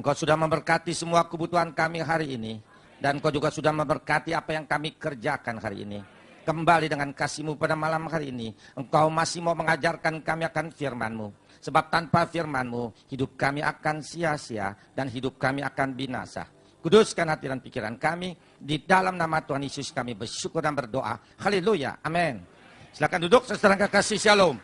Engkau sudah memberkati semua kebutuhan kami hari ini. Dan Engkau juga sudah memberkati apa yang kami kerjakan hari ini. Kembali dengan kasih-Mu pada malam hari ini. Engkau masih mau mengajarkan kami akan firman-Mu. Sebab tanpa firman-Mu, hidup kami akan sia-sia dan hidup kami akan binasa. Kuduskan hati dan pikiran kami. Di dalam nama Tuhan Yesus kami bersyukur dan berdoa. Haleluya. Amin. Silakan duduk, saudara kekasih, shalom.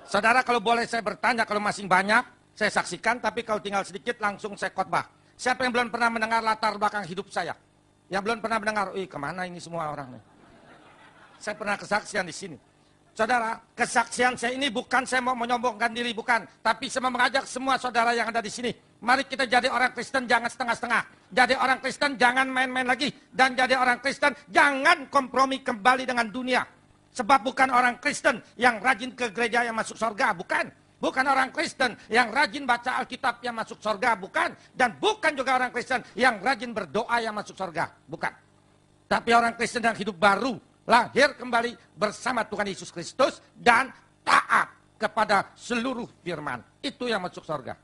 Saudara, kalau boleh saya bertanya, kalau masih banyak, saya saksikan, tapi kalau tinggal sedikit langsung saya khotbah. Siapa yang belum pernah mendengar latar belakang hidup saya? Yang belum pernah mendengar, kemana ini semua orang nih? Saya pernah kesaksian di sini. Saudara, kesaksian saya ini bukan saya mau menyombongkan diri, bukan. Tapi saya mau mengajak semua saudara yang ada di sini. Mari kita jadi orang Kristen, jangan setengah-setengah. Jadi orang Kristen, jangan main-main lagi. Dan jadi orang Kristen, jangan kompromi kembali dengan dunia. Sebab bukan orang Kristen yang rajin ke gereja yang masuk surga, bukan. Bukan orang Kristen yang rajin baca Alkitab yang masuk surga, bukan. Dan bukan juga orang Kristen yang rajin berdoa yang masuk surga, bukan. Tapi orang Kristen yang hidup baru, lahir kembali bersama Tuhan Yesus Kristus dan taat kepada seluruh firman. Itu yang masuk surga.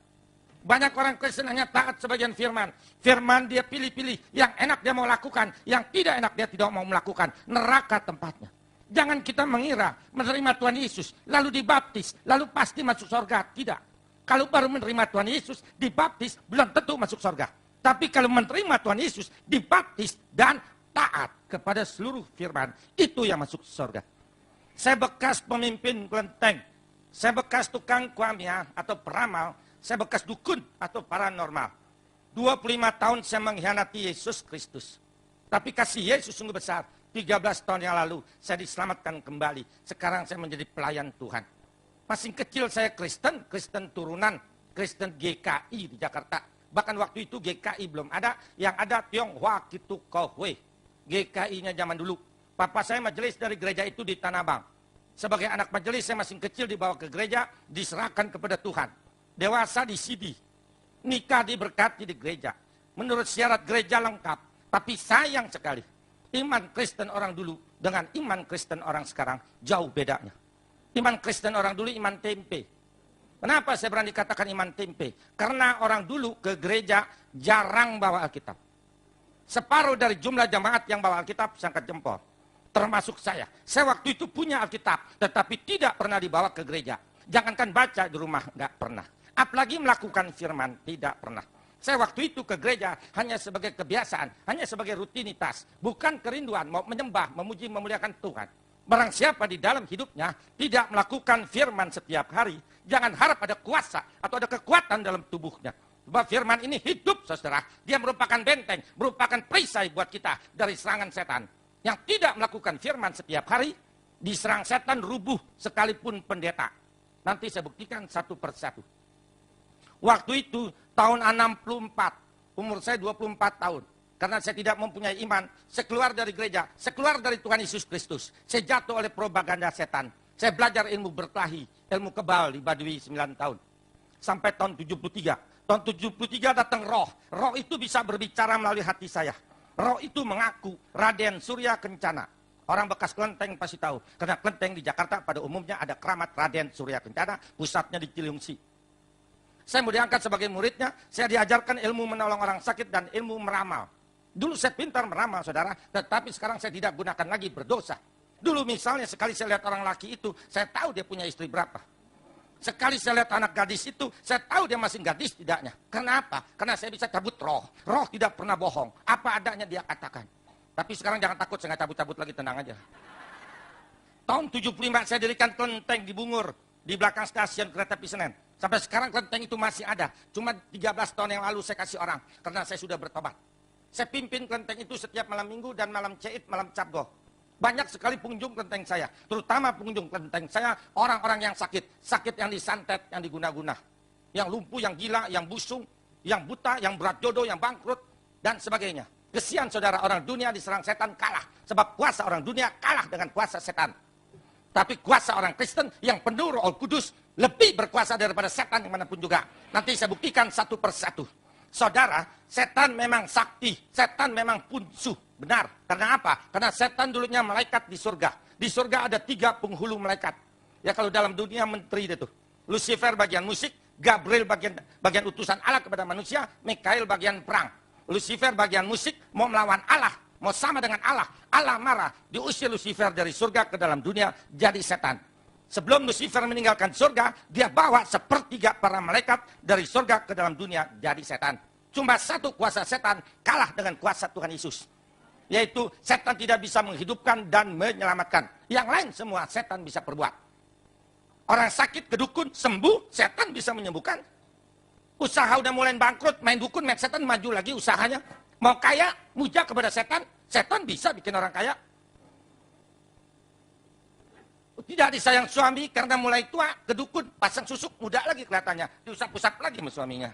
Banyak orang Kristen hanya taat sebagian firman. Firman dia pilih-pilih. Yang enak dia mau lakukan, yang tidak enak dia tidak mau melakukan. Neraka tempatnya. Jangan kita mengira menerima Tuhan Yesus, lalu dibaptis, lalu pasti masuk surga. Tidak. Kalau baru menerima Tuhan Yesus, dibaptis, belum tentu masuk surga. Tapi kalau menerima Tuhan Yesus, dibaptis dan taat kepada seluruh firman, itu yang masuk surga. Saya bekas pemimpin kelenteng, saya bekas tukang kuamia atau peramal, saya bekas dukun atau paranormal. 25 tahun saya mengkhianati Yesus Kristus. Tapi kasih Yesus sungguh besar. 13 tahun yang lalu saya diselamatkan kembali. Sekarang saya menjadi pelayan Tuhan. Masih kecil saya Kristen, Kristen turunan, Kristen GKI di Jakarta. Bahkan waktu itu GKI belum ada, yang ada Tionghoa Kitu Kohwe. GKI-nya zaman dulu. Papa saya majelis dari gereja itu di Tanah Abang. Sebagai anak majelis saya masih kecil dibawa ke gereja, diserahkan kepada Tuhan. Dewasa di CD. Nikah diberkati di gereja. Menurut syarat gereja lengkap. Tapi sayang sekali. Iman Kristen orang dulu dengan iman Kristen orang sekarang jauh bedanya. Iman Kristen orang dulu iman tempe. Kenapa saya berani katakan iman tempe? Karena orang dulu ke gereja jarang bawa Alkitab. Separuh dari jumlah jamaat yang bawa Alkitab saya angkat jempol. Termasuk saya. Saya waktu itu punya Alkitab, tetapi tidak pernah dibawa ke gereja. Jangankan baca di rumah, nggak pernah. Apalagi melakukan firman, tidak pernah. Saya waktu itu ke gereja hanya sebagai kebiasaan, hanya sebagai rutinitas. Bukan kerinduan, mau menyembah, memuji, memuliakan Tuhan. Barang siapa di dalam hidupnya tidak melakukan firman setiap hari, jangan harap ada kuasa atau ada kekuatan dalam tubuhnya. Sebab firman ini hidup, saudara. Dia merupakan benteng, merupakan perisai buat kita dari serangan setan. Yang tidak melakukan firman setiap hari, diserang setan rubuh sekalipun pendeta. Nanti saya buktikan satu persatu. Waktu itu tahun 64, umur saya 24 tahun. Karena saya tidak mempunyai iman, saya keluar dari gereja, saya keluar dari Tuhan Yesus Kristus. Saya jatuh oleh propaganda setan. Saya belajar ilmu berkelahi, ilmu kebal di Baduy 9 tahun. Sampai tahun 73. Tahun 73 datang roh. Roh itu bisa berbicara melalui hati saya. Roh itu mengaku Raden Surya Kencana. Orang bekas kelenteng pasti tahu. Karena kelenteng di Jakarta pada umumnya ada keramat Raden Surya Kencana, pusatnya di Ciliungsi. Saya mau diangkat sebagai muridnya, saya diajarkan ilmu menolong orang sakit dan ilmu meramal. Dulu saya pintar meramal, saudara, tetapi sekarang saya tidak gunakan lagi berdosa. Dulu misalnya sekali saya lihat orang laki itu, saya tahu dia punya istri berapa. Sekali saya lihat anak gadis itu, saya tahu dia masih gadis tidaknya. Kenapa? Karena saya bisa cabut roh. Roh tidak pernah bohong. Apa adanya dia katakan. Tapi sekarang jangan takut, saya nggak cabut-cabut lagi, tenang aja. Tahun 75 saya dirikan kelenteng di Bungur, di belakang stasiun kereta api Senen. Sampai sekarang kelenteng itu masih ada. Cuma 13 tahun yang lalu saya kasih orang. Karena saya sudah bertobat. Saya pimpin kelenteng itu setiap malam minggu dan malam Ceit, malam Cabgo. Banyak sekali pengunjung kelenteng saya. Terutama pengunjung kelenteng saya, orang-orang yang sakit. Sakit yang disantet, yang diguna-guna. Yang lumpuh, yang gila, yang busung, yang buta, yang berat jodoh, yang bangkrut, dan sebagainya. Kesian saudara, orang dunia diserang setan kalah. Sebab kuasa orang dunia kalah dengan kuasa setan. Tapi kuasa orang Kristen yang penuh Roh Kudus lebih berkuasa daripada setan yang manapun juga. Nanti saya buktikan satu persatu. Saudara, setan memang sakti, setan memang punsuh. Benar. Karena apa? Karena setan dulunya malaikat di surga. Di surga ada 3 penghulu malaikat. Ya kalau dalam dunia menteri itu. Lucifer bagian musik, Gabriel bagian utusan Allah kepada manusia, Mikail bagian perang. Lucifer bagian musik, mau melawan Allah, mau sama dengan Allah. Allah marah, diusir Lucifer dari surga ke dalam dunia, jadi setan. Sebelum Lucifer meninggalkan surga, dia bawa sepertiga para malaikat dari surga ke dalam dunia, jadi setan. Cuma satu kuasa setan kalah dengan kuasa Tuhan Yesus. Yaitu setan tidak bisa menghidupkan dan menyelamatkan. Yang lain semua setan bisa perbuat. Orang sakit ke dukun, sembuh, setan bisa menyembuhkan. Usaha udah mulai bangkrut, main dukun, main setan, maju lagi usahanya. Mau kaya, muja kepada setan, setan bisa bikin orang kaya. Tidak disayang suami karena mulai tua, ke dukun, pasang susuk, muda lagi kelihatannya. Diusap-usap lagi sama suaminya.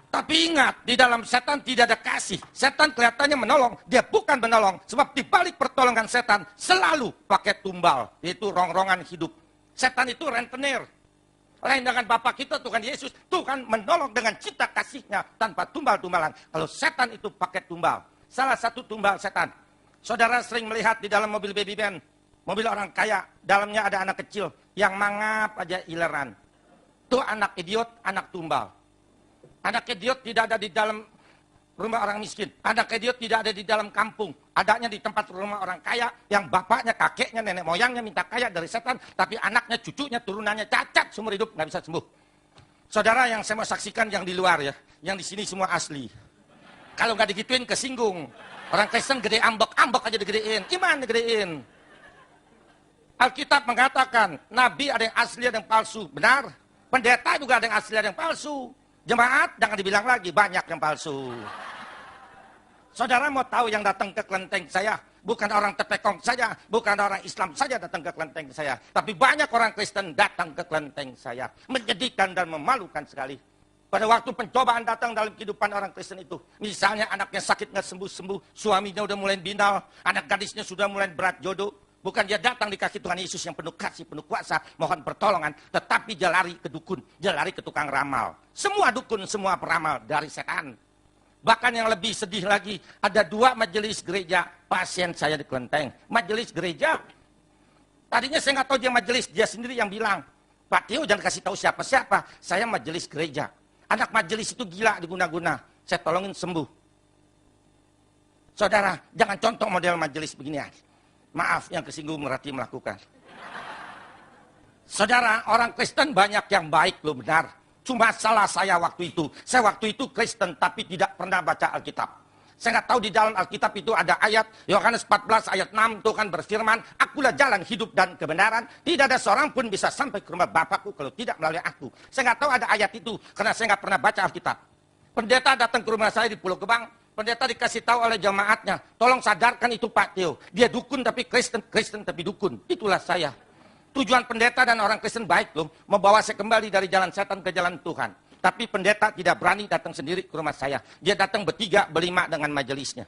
Tapi ingat, di dalam setan tidak ada kasih. Setan kelihatannya menolong, dia bukan menolong. Sebab di balik pertolongan setan selalu pakai tumbal, yaitu rongrongan hidup. Setan itu rentenir. Lain dengan Bapa kita, Tuhan Yesus, Tuhan menolong dengan cinta kasihnya tanpa tumbal-tumbalan. Kalau setan itu pakai tumbal, salah satu tumbal setan. Saudara sering melihat di dalam mobil baby van, mobil orang kaya, dalamnya ada anak kecil yang mangap aja ileran. Itu anak idiot, anak tumbal. Anak idiot tidak ada di dalam rumah orang miskin. Anak idiot tidak ada di dalam kampung. Adanya di tempat rumah orang kaya yang bapaknya, kakeknya, nenek moyangnya minta kaya dari setan. Tapi anaknya, cucunya, turunannya cacat seumur hidup, nggak bisa sembuh. Saudara yang saya mau saksikan yang di luar ya. Yang di sini semua asli. Kalau nggak digituin kesinggung. Orang Kristen gede ambek aja digedein. Iman digedein. Alkitab mengatakan, Nabi ada yang asli, ada yang palsu. Benar. Pendeta juga ada yang asli, ada yang palsu. Jemaat, jangan dibilang lagi, banyak yang palsu. Saudara mau tahu yang datang ke kelenteng saya? Bukan orang Tepekong saja, bukan orang Islam saja datang ke kelenteng saya. Tapi banyak orang Kristen datang ke kelenteng saya. Menyedihkan dan memalukan sekali. Pada waktu pencobaan datang dalam kehidupan orang Kristen itu. Misalnya anaknya sakit nggak sembuh-sembuh, suaminya udah mulai bindal, anak gadisnya sudah mulai berat jodoh. Bukan dia datang dikasih Tuhan Yesus yang penuh kasih, penuh kuasa, mohon pertolongan. Tetapi dia lari ke dukun, dia lari ke tukang ramal. Semua dukun, semua peramal dari setan. Bahkan yang lebih sedih lagi, ada 2 majelis gereja pasien saya di kelenteng. Majelis gereja. Tadinya saya nggak tahu dia majelis, dia sendiri yang bilang, Pak Tio jangan kasih tahu siapa-siapa, saya majelis gereja. Anak majelis itu gila diguna-guna, saya tolongin sembuh. Saudara, jangan contoh model majelis begini aja. Maaf yang kesinggung berarti melakukan. Saudara, orang Kristen banyak yang baik loh, benar. Cuma salah saya waktu itu. Saya waktu itu Kristen tapi tidak pernah baca Alkitab. Saya nggak tahu di dalam Alkitab itu ada ayat, Yohanes 14 ayat 6, Tuhan berfirman, akulah jalan hidup dan kebenaran. Tidak ada seorang pun bisa sampai ke rumah Bapakku kalau tidak melalui aku. Saya nggak tahu ada ayat itu karena saya nggak pernah baca Alkitab. Pendeta datang ke rumah saya di Pulau Gebang. Pendeta dikasih tahu oleh jemaatnya, tolong sadarkan itu Pak Tio. Dia dukun tapi Kristen, Kristen tapi dukun. Itulah saya. Tujuan pendeta dan orang Kristen baik loh, membawa saya kembali dari jalan setan ke jalan Tuhan. Tapi pendeta tidak berani datang sendiri ke rumah saya. Dia datang bertiga, berlima dengan majelisnya.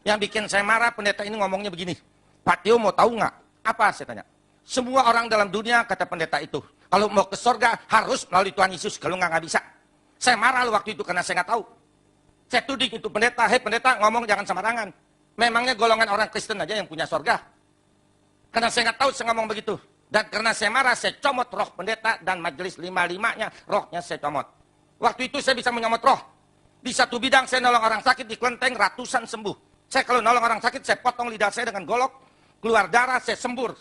Yang bikin saya marah, pendeta ini ngomongnya begini. Pak Tio mau tahu nggak? Apa saya tanya? Semua orang dalam dunia, kata pendeta itu, kalau mau ke surga harus melalui Tuhan Yesus, kalau nggak bisa. Saya marah loh waktu itu karena saya nggak tahu. Saya tuding itu pendeta, hei pendeta ngomong jangan sembarangan. Memangnya golongan orang Kristen aja yang punya surga? Karena saya nggak tahu, saya ngomong begitu. Dan karena saya marah, saya comot roh pendeta dan majelis 5-5-nya, rohnya saya comot. Waktu itu saya bisa menyomot roh. Di satu bidang saya nolong orang sakit di kelenteng ratusan sembuh. Saya kalau nolong orang sakit, saya potong lidah saya dengan golok, keluar darah, saya sembuh.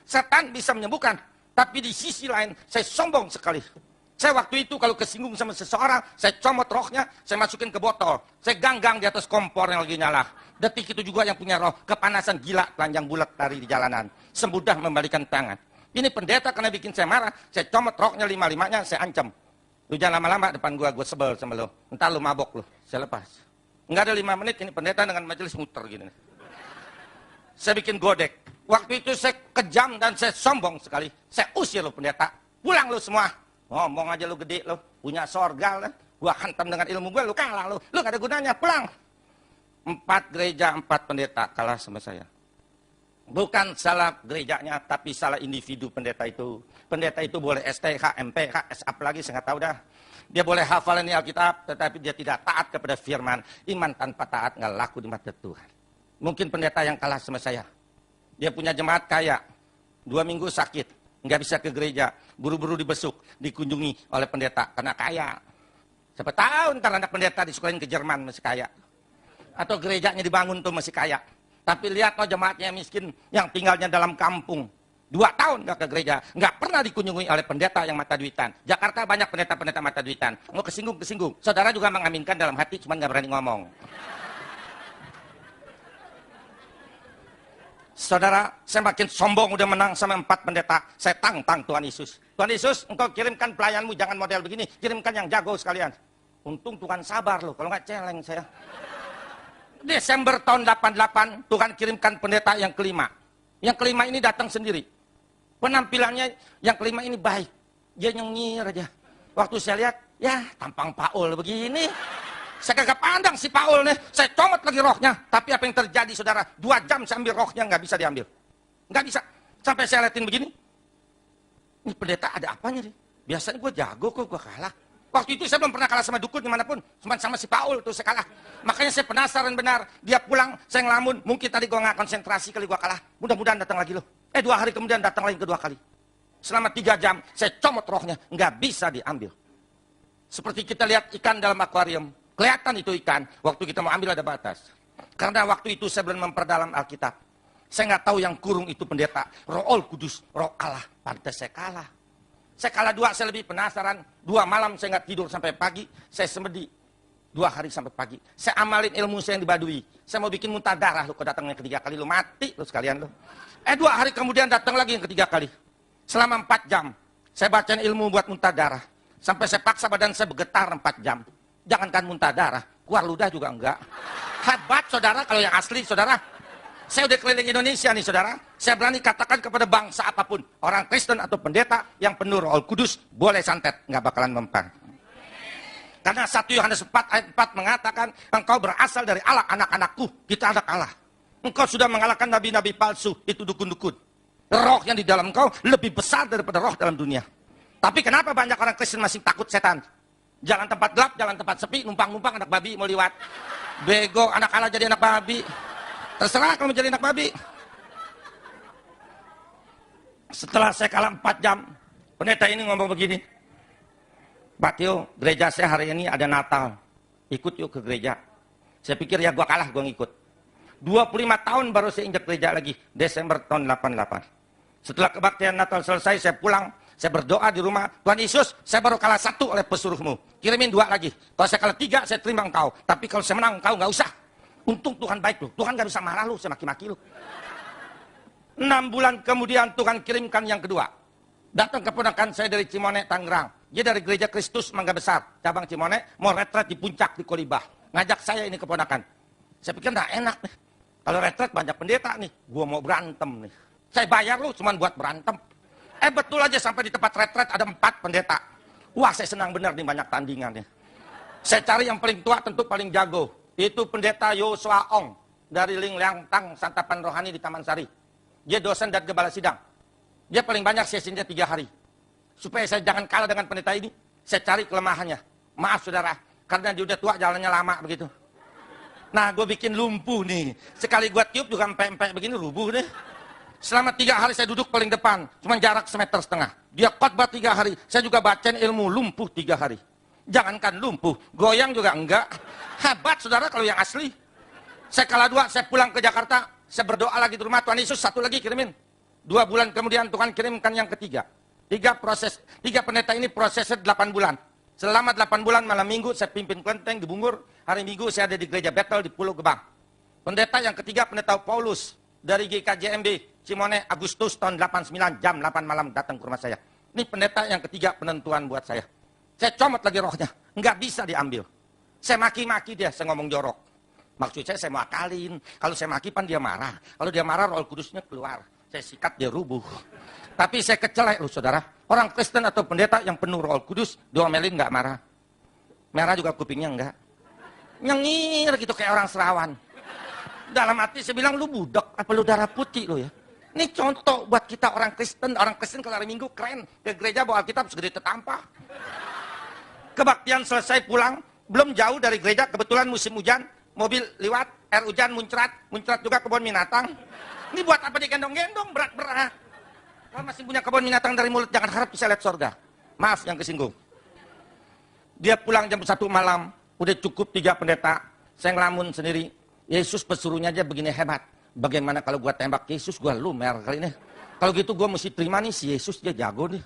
Setan bisa menyembuhkan. Tapi di sisi lain, saya sombong sekali. Saya waktu itu kalau kesinggung sama seseorang, saya comot rohnya, saya masukin ke botol. Saya ganggang di atas kompor yang lagi nyala. Detik itu juga yang punya roh, kepanasan gila, telanjang bulat lari di jalanan. Semudah membalikan tangan. Ini pendeta karena bikin saya marah, saya comot rohnya 5-5-nya, saya ancam. Lu jangan lama-lama depan gua sebel sama lu. Entar lu mabok lu, saya lepas. Enggak ada 5 menit, ini pendeta dengan majelis muter gini. Saya bikin godek. Waktu itu saya kejam dan saya sombong sekali. Saya usir lu pendeta, pulang lu semua. Ngomong aja lu gede lu, punya sorga lah. Gua hantam dengan ilmu gua, lu kalah lu. Lu gak ada gunanya, pulang. 4 gereja, 4 pendeta kalah sama saya. Bukan salah gerejanya, tapi salah individu pendeta itu. Pendeta itu boleh STH, MPH, S lagi saya nggak tahu dah. Dia boleh hafal ini Alkitab, tetapi dia tidak taat kepada firman. Iman tanpa taat nggak laku di mata Tuhan. Mungkin pendeta yang kalah sama saya. Dia punya jemaat kaya, 2 minggu sakit. nggak bisa ke gereja. Buru-buru dibesuk, dikunjungi oleh pendeta karena kaya. Siapa tahu ntar anak pendeta disukulain ke Jerman masih kaya. Atau gerejanya dibangun tuh masih kaya. Tapi lihat loh jemaatnya miskin yang tinggalnya dalam kampung. 2 tahun nggak ke gereja, nggak pernah dikunjungi oleh pendeta yang mata duitan. Jakarta banyak pendeta-pendeta mata duitan. Mau kesinggung. Saudara juga mengaminkan dalam hati, cuma nggak berani ngomong. Saudara, saya makin sombong udah menang sama 4 pendeta. Saya tantang Tuhan Yesus. Tuhan Yesus, engkau kirimkan pelayanmu jangan model begini. Kirimkan yang jago sekalian. Untung Tuhan sabar loh, kalau nggak celeng saya. Desember tahun 88, Tuhan kirimkan pendeta yang kelima. Yang kelima ini datang sendiri. Penampilannya yang kelima ini baik. Dia nyengir aja. Waktu saya lihat, ya tampang Paul begini. Saya kagak pandang si Paul nih, saya comot lagi rohnya. Tapi apa yang terjadi saudara, 2 jam saya ambil rohnya, nggak bisa diambil. Nggak bisa. Sampai saya liatin begini. Ini pendeta ada apanya nih? Biasanya gue jago kok, gue kalah. Waktu itu saya belum pernah kalah sama dukun dimanapun. Cuma sama si Paul tuh saya kalah. Makanya saya penasaran benar. Dia pulang, saya ngelamun. Mungkin tadi gue nggak konsentrasi kali gue kalah. Mudah-mudahan datang lagi loh. 2 hari kemudian datang lagi kedua kali. Selama 3 jam, saya comot rohnya. Nggak bisa diambil. Seperti kita lihat ikan dalam akuarium. Kelihatan itu ikan, waktu kita mau ambil ada batas. Karena waktu itu saya belum memperdalam Alkitab. Saya nggak tahu yang kurung itu pendeta. Roh Kudus, roh Allah. Pantas saya kalah. Saya kalah 2, saya lebih penasaran. 2 malam saya nggak tidur sampai pagi. Saya semedi 2 hari sampai pagi. Saya amalin ilmu saya yang dibadui. Saya mau bikin muntah darah. Lu kedatangnya 3 kali, lu mati lu sekalian lu. 2 hari kemudian datang lagi yang 3 kali. Selama 4 jam. Saya bacain ilmu buat muntah darah. Sampai saya paksa badan saya bergetar 4 jam. Jangankan muntah darah, keluar ludah juga enggak. Hebat saudara kalau yang asli saudara. Saya udah keliling Indonesia nih saudara. Saya berani katakan kepada bangsa apapun. Orang Kristen atau pendeta yang penuh Roh Kudus boleh santet. Nggak bakalan mempan. Karena 1 Yohanes 4 ayat 4 mengatakan. Engkau berasal dari Allah, anak-anakku. Kita anak Allah. Engkau sudah mengalahkan nabi-nabi palsu. Itu dukun-dukun. Roh yang di dalam engkau lebih besar daripada roh dalam dunia. Tapi kenapa banyak orang Kristen masih takut setan? Jalan tempat gelap, jalan tempat sepi, numpang-numpang anak babi mau liwat. Bego, anak Allah jadi anak babi. Terserah kalau mau jadi anak babi. Setelah saya kalah 4 jam, pendeta ini ngomong begini. Pak Tio, gereja saya hari ini ada Natal. Ikut yuk ke gereja. Saya pikir ya gua kalah, gua ngikut. 25 tahun baru saya injak gereja lagi. Desember tahun 88. Setelah kebaktian Natal selesai, saya pulang. Saya berdoa di rumah, Tuhan Yesus, saya baru kalah 1 oleh pesuruhmu. Kirimin 2 lagi. Kalau saya kalah 3, saya terima engkau. Tapi kalau saya menang, engkau nggak usah. Untung Tuhan baik loh. Tuhan nggak bisa marah lu, saya maki-maki lu. 6 bulan kemudian Tuhan kirimkan yang kedua. Datang keponakan saya dari Cimone, Tangerang. Dia dari Gereja Kristus Mangga Besar, cabang Cimone, mau retret di puncak di Kolibah. Ngajak saya ini keponakan. Saya pikir nggak enak nih. Kalau retret banyak pendeta nih. Gua mau berantem nih. Saya bayar lu cuma buat berantem. Betul aja sampai di tempat retret ada 4 pendeta. Wah saya senang benar nih banyak tandingannya. Saya cari yang paling tua tentu paling jago. Itu pendeta Yosua Ong. Dari Ling Liang Tang Santapan Rohani di Taman Sari. Dia dosen dan gembala sidang. Dia paling banyak sesinya 3 hari. Supaya saya jangan kalah dengan pendeta ini. Saya cari kelemahannya. Maaf saudara. Karena dia udah tua jalannya lama begitu. Nah gue bikin lumpuh nih. Sekali gue tiup juga empek-empek begini rubuh nih. Selama 3 hari saya duduk paling depan, cuma jarak 1,5 meter. Dia khotbah 3 hari, saya juga bacain ilmu lumpuh 3 hari. Jangankan lumpuh, goyang juga enggak. Hebat saudara kalau yang asli. Saya kalah 2, saya pulang ke Jakarta, saya berdoa lagi di rumah, Tuhan Yesus 1 lagi kirimin. 2 bulan kemudian Tuhan kirimkan yang ketiga. 3 pendeta ini prosesnya 8 bulan. Selama 8 bulan malam minggu saya pimpin kelenteng di Bungur, hari Minggu saya ada di gereja Bethel di Pulau Gebang. Pendeta yang ketiga pendeta Paulus dari GKJMB. Cimone Agustus tahun 89 jam 8 malam datang ke rumah saya. Ini pendeta yang ketiga penentuan buat saya. Saya comot lagi rohnya. Nggak bisa diambil. Saya maki-maki dia, saya ngomong jorok. Maksud saya mau akalin. Kalau saya maki pan dia marah. Kalau dia marah Roh Kudusnya keluar. Saya sikat dia rubuh. Tapi saya kecelek loh saudara. Orang Kristen atau pendeta yang penuh Roh Kudus diomelin nggak marah. Merah juga kupingnya enggak. Nyengir gitu kayak orang serawan. Dalam hati saya bilang lu budak apa lu darah putih lo ya. Ini contoh buat kita orang Kristen kalau hari Minggu keren. Ke gereja bawa Alkitab segede tetampah. Kebaktian selesai pulang, belum jauh dari gereja, kebetulan musim hujan, mobil lewat, air hujan muncrat juga kebun binatang. Ini buat apa digendong-gendong, berat-berat. Kalau masih punya kebun binatang dari mulut, jangan harap bisa lihat surga. Maaf yang kesinggung. Dia pulang jam 1 malam, udah cukup 3 pendeta. Saya ngelamun sendiri. Yesus pesuruhnya aja begini hebat. Bagaimana kalau gua tembak Yesus, gua lumer kali ini. Kalau gitu gua mesti terima nih si Yesus, dia jago nih.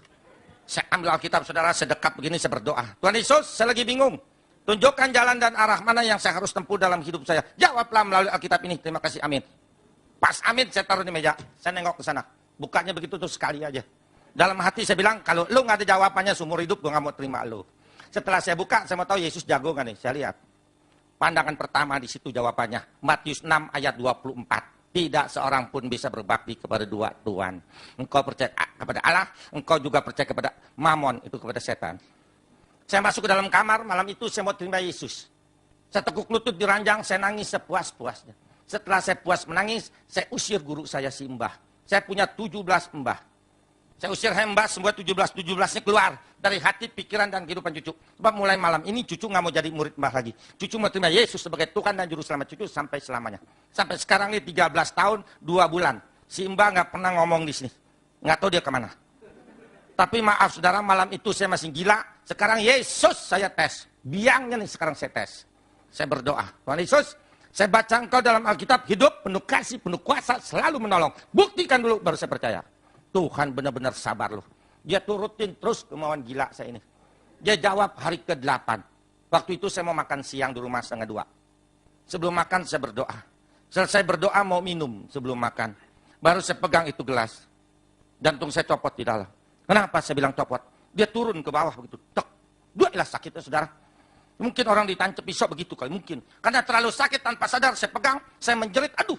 Saya ambil Alkitab, saudara, sedekat begini saya berdoa. Tuhan Yesus, saya lagi bingung. Tunjukkan jalan dan arah mana yang saya harus tempuh dalam hidup saya. Jawablah melalui Alkitab ini. Terima kasih, amin. Pas amin, saya taruh di meja. Saya nengok ke sana. Bukanya begitu tuh sekali aja. Dalam hati saya bilang, kalau lu nggak ada jawabannya seumur hidup, gue nggak mau terima lu. Setelah saya buka, saya mau tahu Yesus jago nggak nih. Saya lihat. Pandangan pertama di situ jawabannya. Matius 6 ayat 24. Tidak seorang pun bisa berbakti kepada dua Tuhan. Engkau percaya kepada Allah, engkau juga percaya kepada Mamon, itu kepada setan. Saya masuk ke dalam kamar, malam itu saya mau terima Yesus. Saya tekuk lutut di ranjang, saya nangis sepuas-puasnya. Setelah saya puas menangis, saya usir guru saya si Mbah. Saya punya 17 mbah. Saya usir mbah, semua 17-17-nya keluar dari hati, pikiran, dan kehidupan cucu. Sebab mulai malam ini cucu nggak mau jadi murid mbah lagi. Cucu mau terima Yesus sebagai Tuhan dan Juru Selamat cucu sampai selamanya. Sampai sekarang ini 13 tahun, 2 bulan. Si mbah nggak pernah ngomong di sini. Nggak tahu dia kemana. Tapi maaf saudara, malam itu saya masih gila. Sekarang Yesus saya tes. Biangnya nih sekarang saya tes. Saya berdoa. Tuhan Yesus, saya baca engkau dalam Alkitab, hidup, penuh kasih, penuh kuasa, selalu menolong. Buktikan dulu, baru saya percaya. Tuhan benar-benar sabar loh. Dia turutin terus kemauan gila saya ini. Dia jawab hari ke-8. Waktu itu saya mau makan siang di rumah 1:30. Sebelum makan saya berdoa. Selesai berdoa mau minum sebelum makan. Baru saya pegang itu gelas. Jantung saya copot di dalam. Kenapa saya bilang copot? Dia turun ke bawah begitu. Tek. Dua ilah sakitnya saudara. Mungkin orang ditancap pisau begitu kali. Mungkin. Karena terlalu sakit tanpa sadar saya pegang. Saya menjerit. Aduh.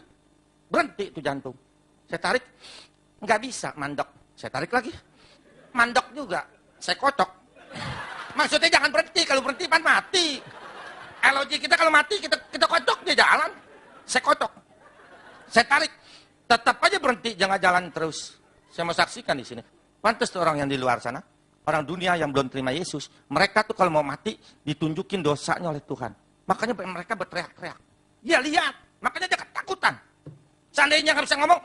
Berhenti itu jantung. Saya tarik. Nggak bisa, mandek. Saya tarik lagi. Mandek juga. Saya kocok. Maksudnya jangan berhenti. Kalau berhenti pan mati. LOG kita kalau mati, kita kocok dia jalan. Saya kocok. Saya tarik. Tetap aja berhenti, jangan jalan terus. Saya mau saksikan di sini. Pantas tuh orang yang di luar sana. Orang dunia yang belum terima Yesus. Mereka tuh kalau mau mati, ditunjukin dosanya oleh Tuhan. Makanya mereka berteriak-teriak. Dia lihat. Makanya dia ketakutan. Seandainya nggak bisa ngomong,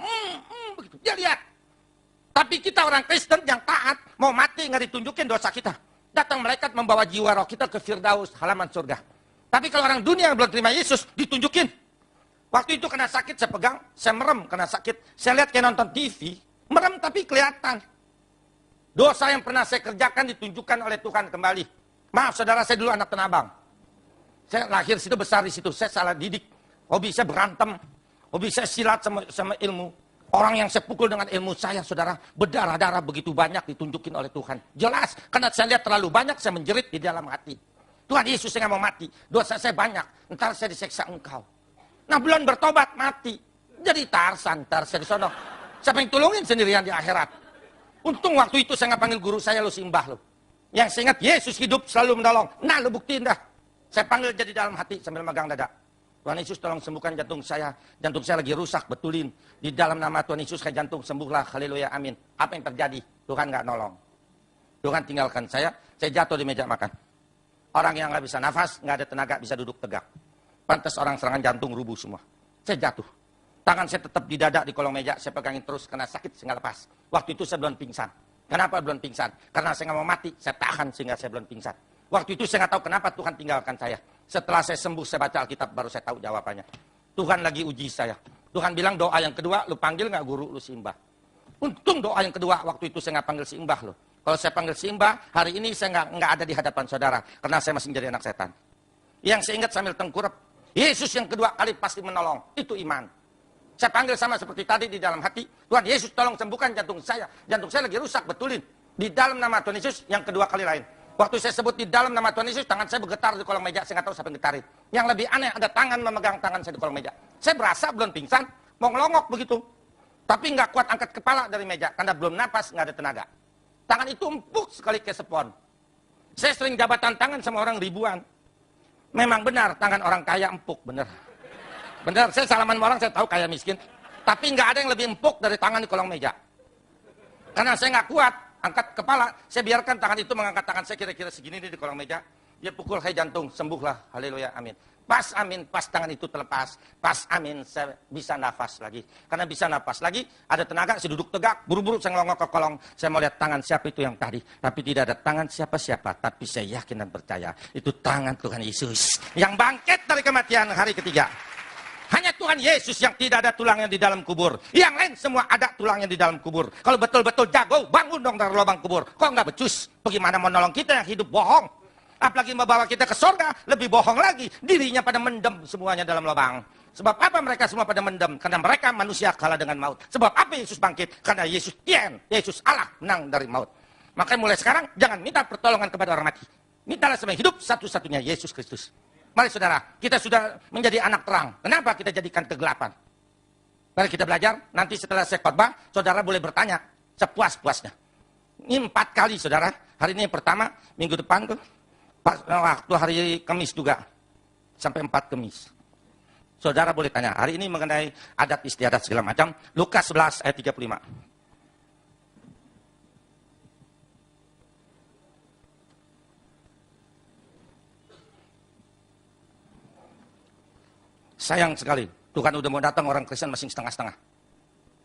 begitu. Dia lihat. Tapi kita orang Kristen yang taat, mau mati nggak ditunjukin dosa kita. Datang malaikat membawa jiwa roh kita ke Firdaus, halaman surga. Tapi kalau orang dunia yang belum terima Yesus, ditunjukin. Waktu itu kena sakit, saya pegang, saya merem kena sakit. Saya lihat kayak nonton TV, merem tapi kelihatan. Dosa yang pernah saya kerjakan ditunjukkan oleh Tuhan kembali. Maaf saudara, saya dulu anak Tanah Abang. Saya lahir situ, besar di situ, saya salah didik. Hobi saya berantem. Hobi saya silat sama ilmu. Orang yang saya pukul dengan ilmu saya, saudara, berdarah-darah begitu banyak ditunjukin oleh Tuhan. Jelas, karena saya lihat terlalu banyak, saya menjerit di dalam hati. Tuhan Yesus, saya nggak mau mati. Dosa saya banyak, ntar saya diseksa engkau. Nah, belum bertobat, mati. Jadi Tarsan, ntar saya di sono. Siapa yang tolongin sendirian di akhirat? Untung waktu itu saya nggak panggil guru saya, lo simbah lo. Yang saya ingat, Yesus hidup selalu menolong. Nah, lo buktiin dah. Saya panggil jadi dalam hati sambil megang dada. Tuhan Yesus tolong sembuhkan jantung saya. Jantung saya lagi rusak, betulin. Di dalam nama Tuhan Yesus, kayak jantung sembuhlah. Haleluya, amin. Apa yang terjadi? Tuhan nggak nolong. Tuhan tinggalkan saya jatuh di meja makan. Orang yang nggak bisa nafas, nggak ada tenaga, bisa duduk tegak. Pantas orang serangan jantung rubuh semua. Saya jatuh. Tangan saya tetap di dada, di kolong meja. Saya pegangin terus, karena sakit, saya nggak lepas. Waktu itu saya belum pingsan. Kenapa belum pingsan? Karena saya nggak mau mati, saya tahan sehingga saya belum pingsan. Waktu itu saya nggak tahu kenapa Tuhan tinggalkan saya. Setelah saya sembuh, saya baca Alkitab, baru saya tahu jawabannya. Tuhan lagi uji saya. Tuhan bilang doa yang kedua, lu panggil nggak guru lu simbah? Untung doa yang kedua, waktu itu saya nggak panggil simbah loh. Kalau saya panggil simbah, hari ini saya nggak ada di hadapan saudara. Karena saya masih menjadi anak setan. Yang saya ingat sambil tengkurap, Yesus yang kedua kali pasti menolong. Itu iman. Saya panggil sama seperti tadi di dalam hati. Tuhan Yesus tolong sembuhkan jantung saya. Jantung saya lagi rusak, betulin. Di dalam nama Tuhan Yesus yang kedua kali lain. Waktu saya sebut di dalam nama Tuhan Yesus, tangan saya bergetar di kolong meja. Saya nggak tahu siapa yang getarin. Yang lebih aneh, ada tangan memegang tangan saya di kolong meja. Saya berasa belum pingsan, mau ngelongok begitu. Tapi nggak kuat angkat kepala dari meja. Karena belum napas, nggak ada tenaga. Tangan itu empuk sekali ke sepon. Saya sering jabatan tangan sama orang ribuan. Memang benar, tangan orang kaya empuk, benar. Benar, saya salaman sama orang, saya tahu kaya miskin. Tapi nggak ada yang lebih empuk dari tangan di kolong meja. Karena saya nggak kuat angkat kepala, saya biarkan tangan itu mengangkat tangan saya kira-kira segini di kolong meja. Dia pukul, hai jantung, sembuhlah, haleluya, amin. Pas amin, pas tangan itu terlepas. Pas amin, saya bisa nafas lagi. Karena bisa nafas lagi, ada tenaga, saya duduk tegak, buru-buru saya ngelongok ke kolong. Saya mau lihat tangan siapa itu yang tadi. Tapi tidak ada tangan siapa-siapa. Tapi saya yakin dan percaya, itu tangan Tuhan Yesus. Yang bangkit dari kematian hari ketiga. Hanya Tuhan Yesus yang tidak ada tulangnya di dalam kubur. Yang lain semua ada tulangnya di dalam kubur. Kalau betul-betul jago, bangun dong dari lubang kubur. Kok nggak becus? Bagaimana mau nolong kita yang hidup bohong? Apalagi membawa kita ke surga, lebih bohong lagi. Dirinya pada mendem semuanya dalam lubang. Sebab apa mereka semua pada mendem? Karena mereka manusia kalah dengan maut. Sebab apa Yesus bangkit? Karena Yesus tien, Yesus Allah menang dari maut. Makanya mulai sekarang, jangan minta pertolongan kepada orang mati. Mintalah sama hidup satu-satunya Yesus Kristus. Mari saudara, kita sudah menjadi anak terang. Kenapa kita jadikan kegelapan? Mari kita belajar, nanti setelah saya khotbah, saudara boleh bertanya sepuas-puasnya. Ini 4 kali saudara, hari ini yang pertama, minggu depan tuh, waktu hari Kamis juga, sampai 4 Kamis. Saudara boleh tanya, hari ini mengenai adat istiadat segala macam, Lukas 11 ayat 35. Sayang sekali, Tuhan udah mau datang, orang Kristen masih setengah-setengah.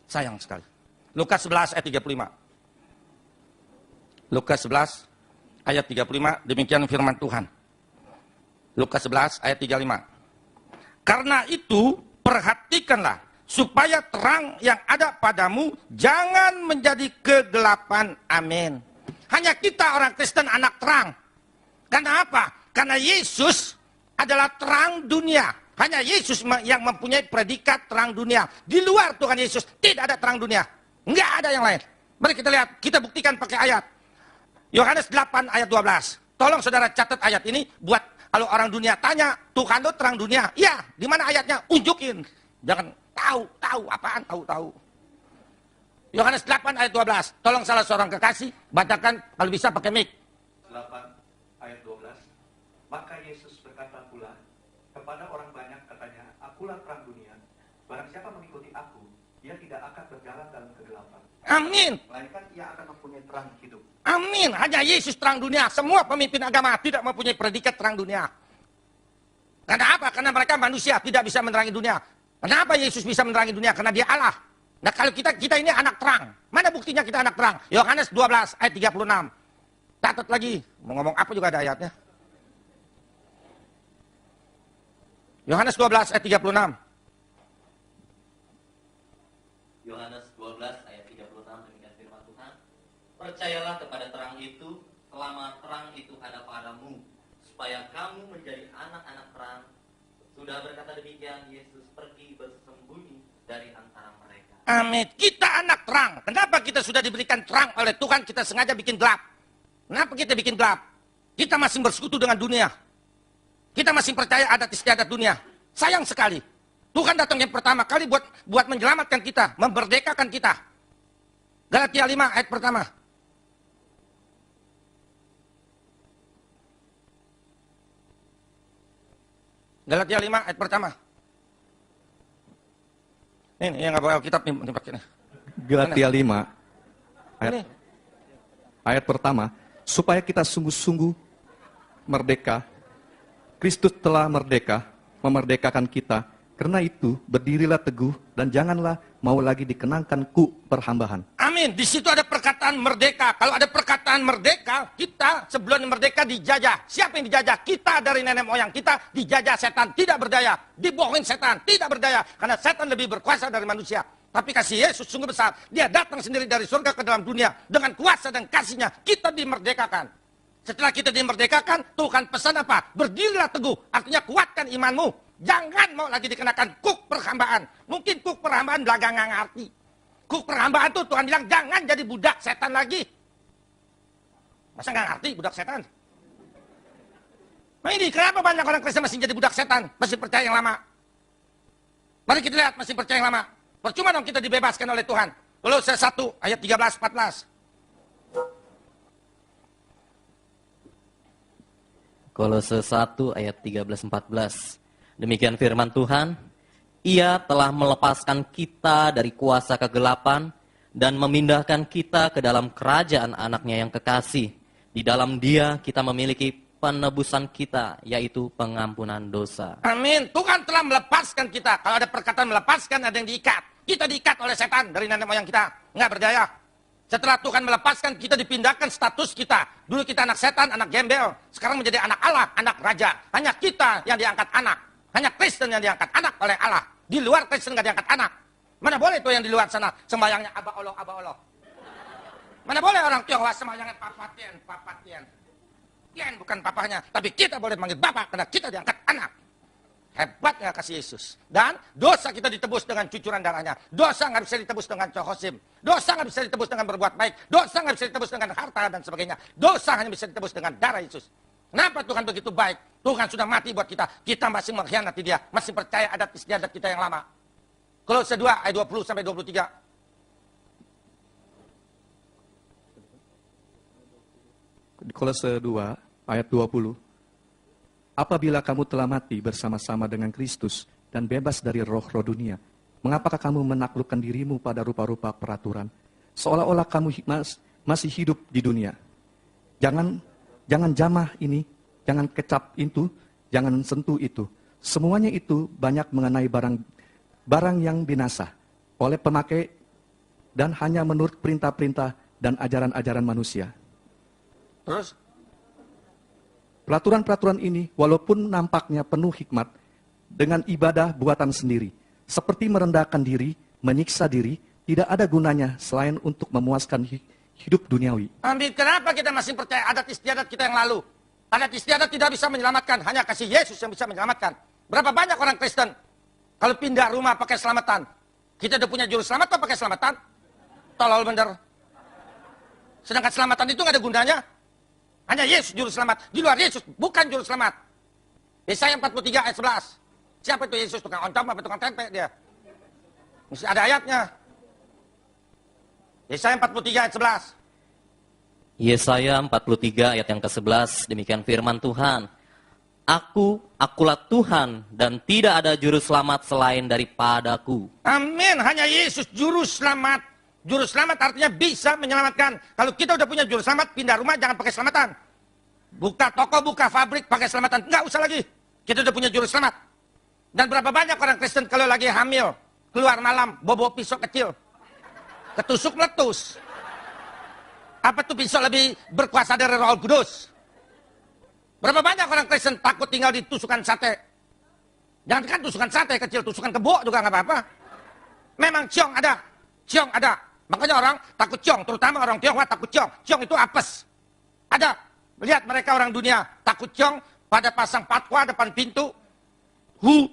Sayang sekali. Lukas 11 ayat 35. Lukas 11 ayat 35, demikian firman Tuhan. Lukas 11 ayat 35. Karena itu, perhatikanlah, supaya terang yang ada padamu, jangan menjadi kegelapan. Amin. Hanya kita orang Kristen anak terang. Karena apa? Karena Yesus adalah terang dunia. Hanya Yesus yang mempunyai predikat terang dunia. Di luar Tuhan Yesus tidak ada terang dunia. Enggak ada yang lain. Mari kita lihat, kita buktikan pakai ayat. Yohanes 8 ayat 12. Tolong saudara catat ayat ini buat kalau orang dunia tanya, Tuhan itu terang dunia. Iya, di mana ayatnya? Unjukin. Jangan tahu apaan, tahu. Yohanes 8 ayat 12. Tolong salah seorang kekasih bacakan kalau bisa pakai mic. 8 ayat 12. Maka Yesus berkata pula kepada orang banyak, katanya, akulah terang dunia. Barang siapa mengikuti aku, dia tidak akan berjalan dalam kegelapan. Amin. Melainkan ia akan mempunyai terang hidup. Amin. Hanya Yesus terang dunia. Semua pemimpin agama tidak mempunyai predikat terang dunia. Karena apa? Karena mereka manusia, tidak bisa menerangi dunia. Kenapa Yesus bisa menerangi dunia? Karena dia Allah. Nah kalau kita ini anak terang. Mana buktinya kita anak terang? Yohanes 12 ayat 36. Catat lagi. Mau ngomong apa juga ada ayatnya. Yohanes 12 ayat 36. Yohanes 12 ayat 36, demikian firman Tuhan. Percayalah kepada terang itu, selama terang itu ada padamu, supaya kamu menjadi anak-anak terang. Sudah berkata demikian, Yesus pergi bersembunyi dari antara mereka. Amin. Kita anak terang. Kenapa kita sudah diberikan terang oleh Tuhan, kita sengaja bikin gelap? Kenapa kita bikin gelap? Kita masih bersekutu dengan dunia. Kita masih percaya adat istiadat dunia. Sayang sekali. Tuhan datang yang pertama kali buat menyelamatkan kita, memerdekakan kita. Galatia 5 ayat pertama. Galatia 5 ayat pertama. Ini yang nggak bawa kitab nih pakai ini. Galatia 5 ayat pertama. Supaya kita sungguh-sungguh merdeka. Kristus telah memerdekakan kita. Karena itu, berdirilah teguh dan janganlah mau lagi dikenangkan perhambahan. Amin. Di situ ada perkataan merdeka. Kalau ada perkataan merdeka, kita sebelum merdeka dijajah. Siapa yang dijajah? Kita dari nenek moyang kita dijajah setan, tidak berdaya. Dibohongin setan, tidak berdaya. Karena setan lebih berkuasa dari manusia. Tapi kasih Yesus sungguh besar. Dia datang sendiri dari surga ke dalam dunia. Dengan kuasa dan kasihnya, kita dimerdekakan. Setelah kita dimerdekakan, Tuhan pesan apa? Berdirilah teguh, artinya kuatkan imanmu. Jangan mau lagi dikenakan kuk perhambaan. Mungkin kuk perhambaan belakang nggak ngerti. Kuk perhambaan tuh Tuhan bilang, jangan jadi budak setan lagi. Masa nggak ngerti budak setan? Nah ini, kenapa banyak orang Kristen masih jadi budak setan? Masih percaya yang lama. Mari kita lihat, masih percaya yang lama. Percuma dong kita dibebaskan oleh Tuhan. Kolose 1 ayat 13-14. Kolose 1 ayat 13-14. Demikian firman Tuhan, Ia telah melepaskan kita dari kuasa kegelapan dan memindahkan kita ke dalam kerajaan anaknya yang kekasih. Di dalam Dia kita memiliki penebusan kita, yaitu pengampunan dosa. Amin. Tuhan telah melepaskan kita. Kalau ada perkataan melepaskan, ada yang diikat. Kita diikat oleh setan dari nenek moyang kita. Nggak berdaya. Setelah Tuhan melepaskan, kita dipindahkan status kita. Dulu kita anak setan, anak gembel. Sekarang menjadi anak Allah, anak raja. Hanya kita yang diangkat anak. Hanya Kristen yang diangkat anak oleh Allah. Di luar Kristen nggak diangkat anak. Mana boleh tuh yang di luar sana sembahyangnya Aba Allah, Aba Allah. Mana boleh orang Tionghoa sembahyangnya Papa Tien, Papa Tien. Tien bukan papahnya, tapi kita boleh manggil Bapak karena kita diangkat anak. Hebatnya kasih Yesus. Dan dosa kita ditebus dengan cucuran darahnya. Dosa nggak bisa ditebus dengan cohosim. Dosa nggak bisa ditebus dengan berbuat baik. Dosa nggak bisa ditebus dengan harta dan sebagainya. Dosa hanya bisa ditebus dengan darah Yesus. Kenapa Tuhan begitu baik? Tuhan sudah mati buat kita. Kita masih mengkhianati dia. Masih percaya adat istiadat kita yang lama. Kolose 2 ayat 20 sampai 23. Kolose 2 ayat 20. Apabila kamu telah mati bersama-sama dengan Kristus dan bebas dari roh-roh dunia, mengapakah kamu menaklukkan dirimu pada rupa-rupa peraturan, seolah-olah kamu masih hidup di dunia? Jangan jamah ini, jangan kecap itu, jangan sentuh itu. Semuanya itu banyak mengenai barang yang binasa oleh pemakai dan hanya menurut perintah-perintah dan ajaran-ajaran manusia. Terus? Peraturan-peraturan ini walaupun nampaknya penuh hikmat dengan ibadah buatan sendiri, seperti merendahkan diri, menyiksa diri, tidak ada gunanya selain untuk memuaskan hidup duniawi. Amin. Kenapa kita masih percaya adat istiadat kita yang lalu? Adat istiadat tidak bisa menyelamatkan, hanya kasih Yesus yang bisa menyelamatkan. Berapa banyak orang Kristen kalau pindah rumah pakai selamatan? Kita udah punya juru selamat atau pakai selamatan? Tolol bener. Sedangkan selamatan itu nggak ada gunanya. Hanya Yesus juru selamat. Di luar Yesus bukan juru selamat. Yesaya 43 ayat 11. Siapa itu Yesus? Tukang oncom apa tukang tempe dia? Mesti ada ayatnya. Yesaya 43 ayat 11. Yesaya 43 ayat yang ke-11, demikian firman Tuhan. Akulah Tuhan dan tidak ada juru selamat selain daripadaku. Amin. Hanya Yesus juru selamat. Juru selamat artinya bisa menyelamatkan. Kalau kita udah punya juru selamat, pindah rumah jangan pakai selamatan. Buka toko, buka pabrik pakai selamatan. Nggak usah lagi. Kita udah punya juru selamat. Dan berapa banyak orang Kristen kalau lagi hamil, keluar malam, bawa pisau kecil. Ketusuk meletus. Apa tuh pisau lebih berkuasa dari Roh Kudus? Berapa banyak orang Kristen takut tinggal di tusukan sate? Jangan kan tusukan sate kecil, tusukan kebo juga nggak apa-apa. Memang ciong ada. Ciong ada. Makanya orang takut ciong, terutama orang Tionghoa takut ciong. Ciong itu apes. Ada. Lihat mereka orang dunia takut ciong pada pasang patwa depan pintu.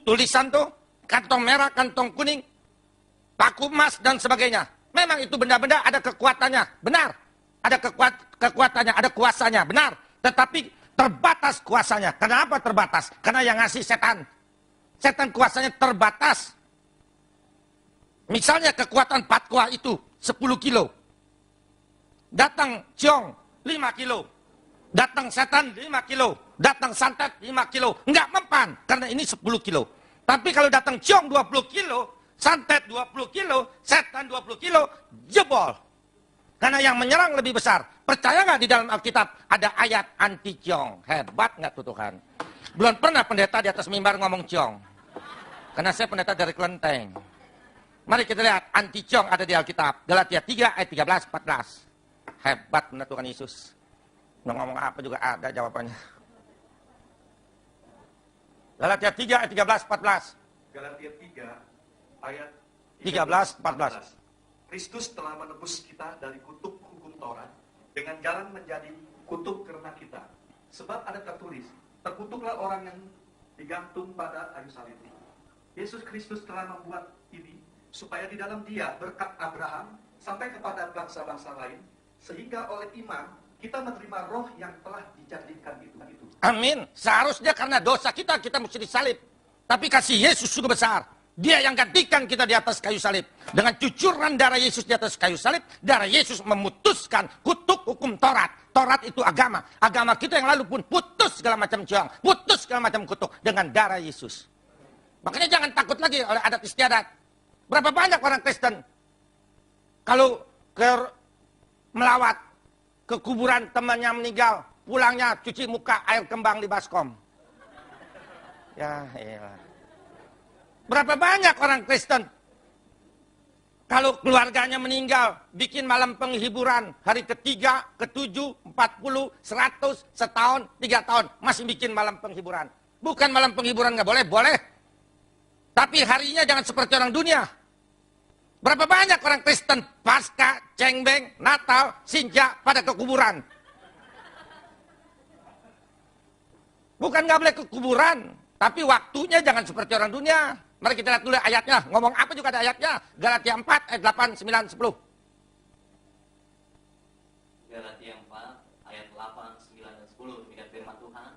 Tulisan tuh, kantong merah, kantong kuning, paku emas dan sebagainya. Memang itu benda-benda ada kekuatannya, benar. Ada kekuatannya, ada kuasanya, benar. Tetapi terbatas kuasanya. Kenapa terbatas? Karena yang ngasih setan. Setan kuasanya terbatas. Misalnya kekuatan patwa itu 10 kilo. Datang ciong 5 kilo. Datang setan 5 kilo. Datang santet 5 kilo. Enggak mempan karena ini 10 kilo. Tapi kalau datang ciong 20 kilo, santet 20 kilo, setan 20 kilo, jebol. Karena yang menyerang lebih besar. Percaya nggak di dalam Alkitab ada ayat anti ciong? Hebat nggak tuh Tuhan? Belum pernah pendeta di atas mimbar ngomong ciong. Karena saya pendeta dari Kelenteng. Mari kita lihat, anti ciong ada di Alkitab. Galatia 3 ayat 13-14. Hebat benar Tuhan Yesus. Mau ngomong apa juga ada jawabannya. Galatia 3 ayat 13-14. Galatia 3 ayat 13-14. Kristus telah menebus kita dari kutuk hukum Taurat dengan jalan menjadi kutuk karena kita. Sebab ada tertulis, terkutuklah orang yang digantung pada kayu salib. Yesus Kristus telah membuat ini supaya di dalam dia berkat Abraham sampai kepada bangsa-bangsa lain, sehingga oleh iman kita menerima roh yang telah dijadikan itu. Amin. Seharusnya karena dosa kita mesti disalib. Tapi kasih Yesus juga besar. Dia yang gantikan kita di atas kayu salib. Dengan cucuran darah Yesus di atas kayu salib, darah Yesus memutuskan kutuk hukum Taurat. Taurat itu agama. Agama kita yang lalu pun putus segala macam ciong, putus segala macam kutuk dengan darah Yesus. Makanya jangan takut lagi oleh adat istiadat. Berapa banyak orang Kristen kalau melawat ke kuburan temannya meninggal, pulangnya cuci muka air kembang di baskom. Ya elah. Berapa banyak orang Kristen kalau keluarganya meninggal, bikin malam penghiburan, hari ketiga, ketujuh, 40, 100, setahun, 3 tahun, masih bikin malam penghiburan. Bukan malam penghiburan nggak boleh, boleh. Tapi harinya jangan seperti orang dunia. Berapa banyak orang Kristen pasca, cengbeng, Natal, Sinja pada ke kuburan. Bukan nggak boleh ke kuburan, tapi waktunya jangan seperti orang dunia. Mari kita lihat dulu ayatnya. Ngomong apa juga ada ayatnya. Galatia 4 ayat 8, 9, 10. Galatia 4 ayat 8, 9, dan 10. Demikian firman Tuhan.